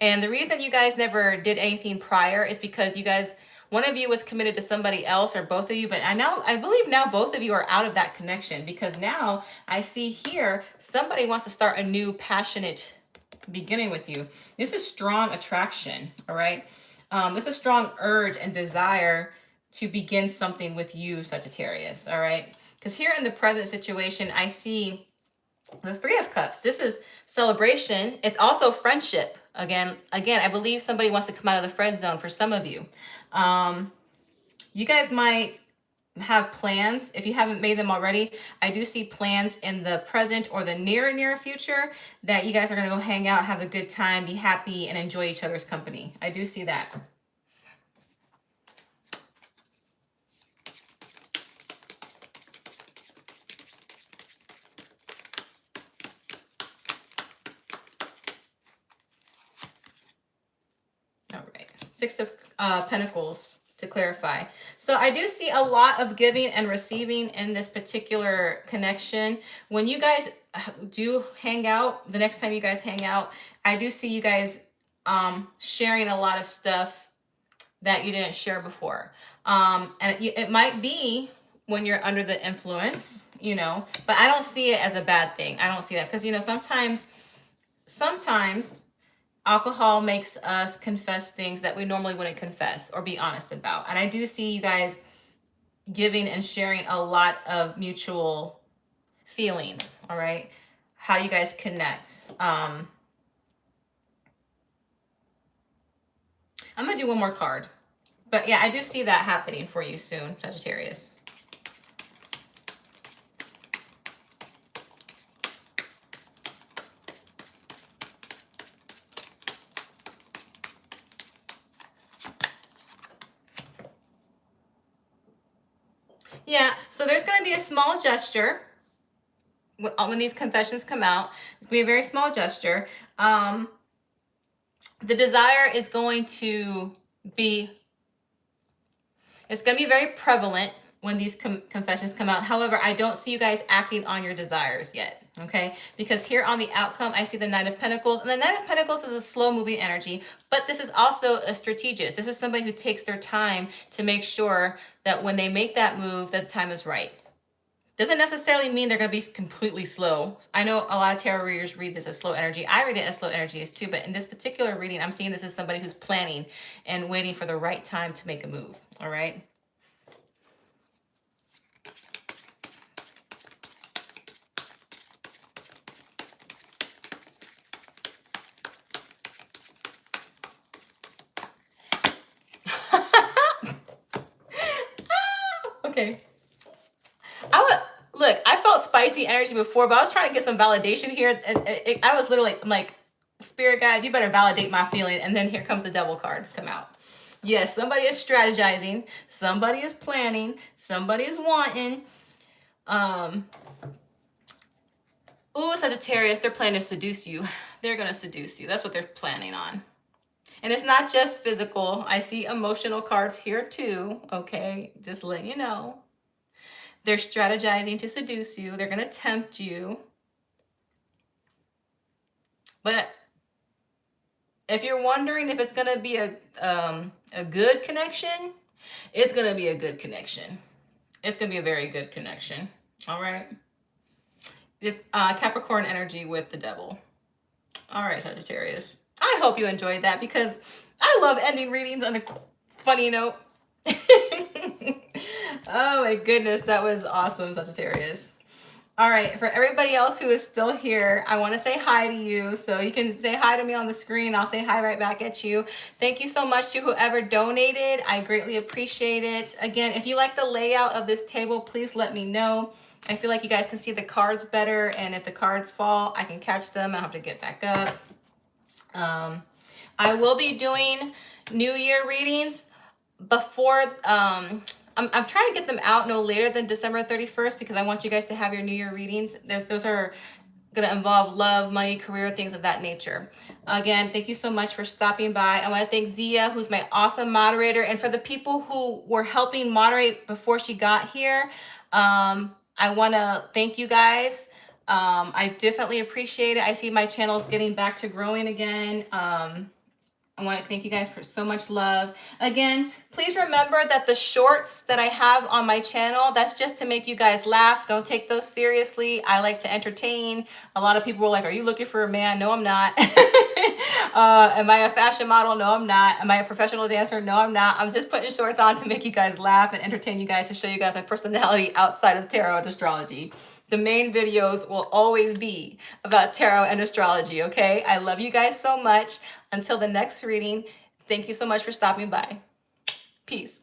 And the reason you guys never did anything prior is because you guys, one of you was committed to somebody else or both of you, but I believe now both of you are out of that connection, because now I see here somebody wants to start a new passionate beginning with you. This is strong attraction, all right? This is a strong urge and desire to begin something with you, Sagittarius, all right? Because here in the present situation, I see the Three of Cups. This is celebration. It's also friendship. Again, I believe somebody wants to come out of the friend zone for some of you. You guys might have plans. If you haven't made them already, I do see plans in the present or the near future that you guys are going to go hang out, have a good time, be happy, and enjoy each other's company. I do see that. All right, Six of Pentacles to clarify. So I do see a lot of giving and receiving in this particular connection. When you guys do hang out, the next time you guys hang out, I do see you guys sharing a lot of stuff that you didn't share before. And it might be when you're under the influence, you know, but I don't see it as a bad thing. I don't see that because, you know, sometimes alcohol makes us confess things that we normally wouldn't confess or be honest about. And I do see you guys giving and sharing a lot of mutual feelings, all right? How you guys connect. I'm gonna do one more card. But yeah, I do see that happening for you soon, Sagittarius. Yeah, so there's going to be a small gesture when these confessions come out. It's going to be a very small gesture. The desire is going to be, it's going to be very prevalent when these confessions come out. However, I don't see you guys acting on your desires yet, okay? Because here on the outcome, I see the Knight of Pentacles. And the Knight of Pentacles is a slow-moving energy, but this is also a strategist. This is somebody who takes their time to make sure that when they make that move, that the time is right. Doesn't necessarily mean they're going to be completely slow. I know a lot of tarot readers read this as slow energy. I read it as slow energy as too, but in this particular reading, I'm seeing this as somebody who's planning and waiting for the right time to make a move, all right? Okay. I felt spicy energy before, but I was trying to get some validation here. I was literally, I'm like, Spirit guides, you better validate my feeling. And then here comes the Devil card come out. Yes, somebody is strategizing. Somebody is planning. Somebody is wanting. Ooh, Sagittarius, they're planning to seduce you. They're going to seduce you. That's what they're planning on. And it's not just physical. I see emotional cards here too. Okay, just letting you know. They're strategizing to seduce you. They're going to tempt you. But if you're wondering if it's going to be a good connection, it's going to be a good connection. It's going to be a very good connection. All right. This Capricorn energy with the Devil. All right, Sagittarius. I hope you enjoyed that because I love ending readings on a funny note. Oh my goodness, that was awesome, Sagittarius. All right, for everybody else who is still here, I want to say hi to you. So you can say hi to me on the screen. I'll say hi right back at you. Thank you so much to whoever donated. I greatly appreciate it. Again, if you like the layout of this table, please let me know. I feel like you guys can see the cards better, and if the cards fall, I can catch them. I don't have to get back up. I will be doing New Year readings before I'm trying to get them out no later than December 31st because I want you guys to have your New Year readings. Those are going to involve love, money, career, things of that nature. Again, thank you so much for stopping by. I want to thank Zia, who's my awesome moderator, and for the people who were helping moderate before she got here. I want to thank you guys. I definitely appreciate it. I see my channel's getting back to growing again. I want to thank you guys for so much love. Again, please remember that the shorts that I have on my channel, that's just to make you guys laugh. Don't take those seriously. I like to entertain. A lot of people were like, are you looking for a man? No, I'm not. Am I a fashion model? No, I'm not. Am I a professional dancer? No, I'm not. I'm just putting shorts on to make you guys laugh and entertain you guys, to show you guys my personality outside of tarot and astrology. The main videos will always be about tarot and astrology, okay? I love you guys so much. Until the next reading, thank you so much for stopping by. Peace.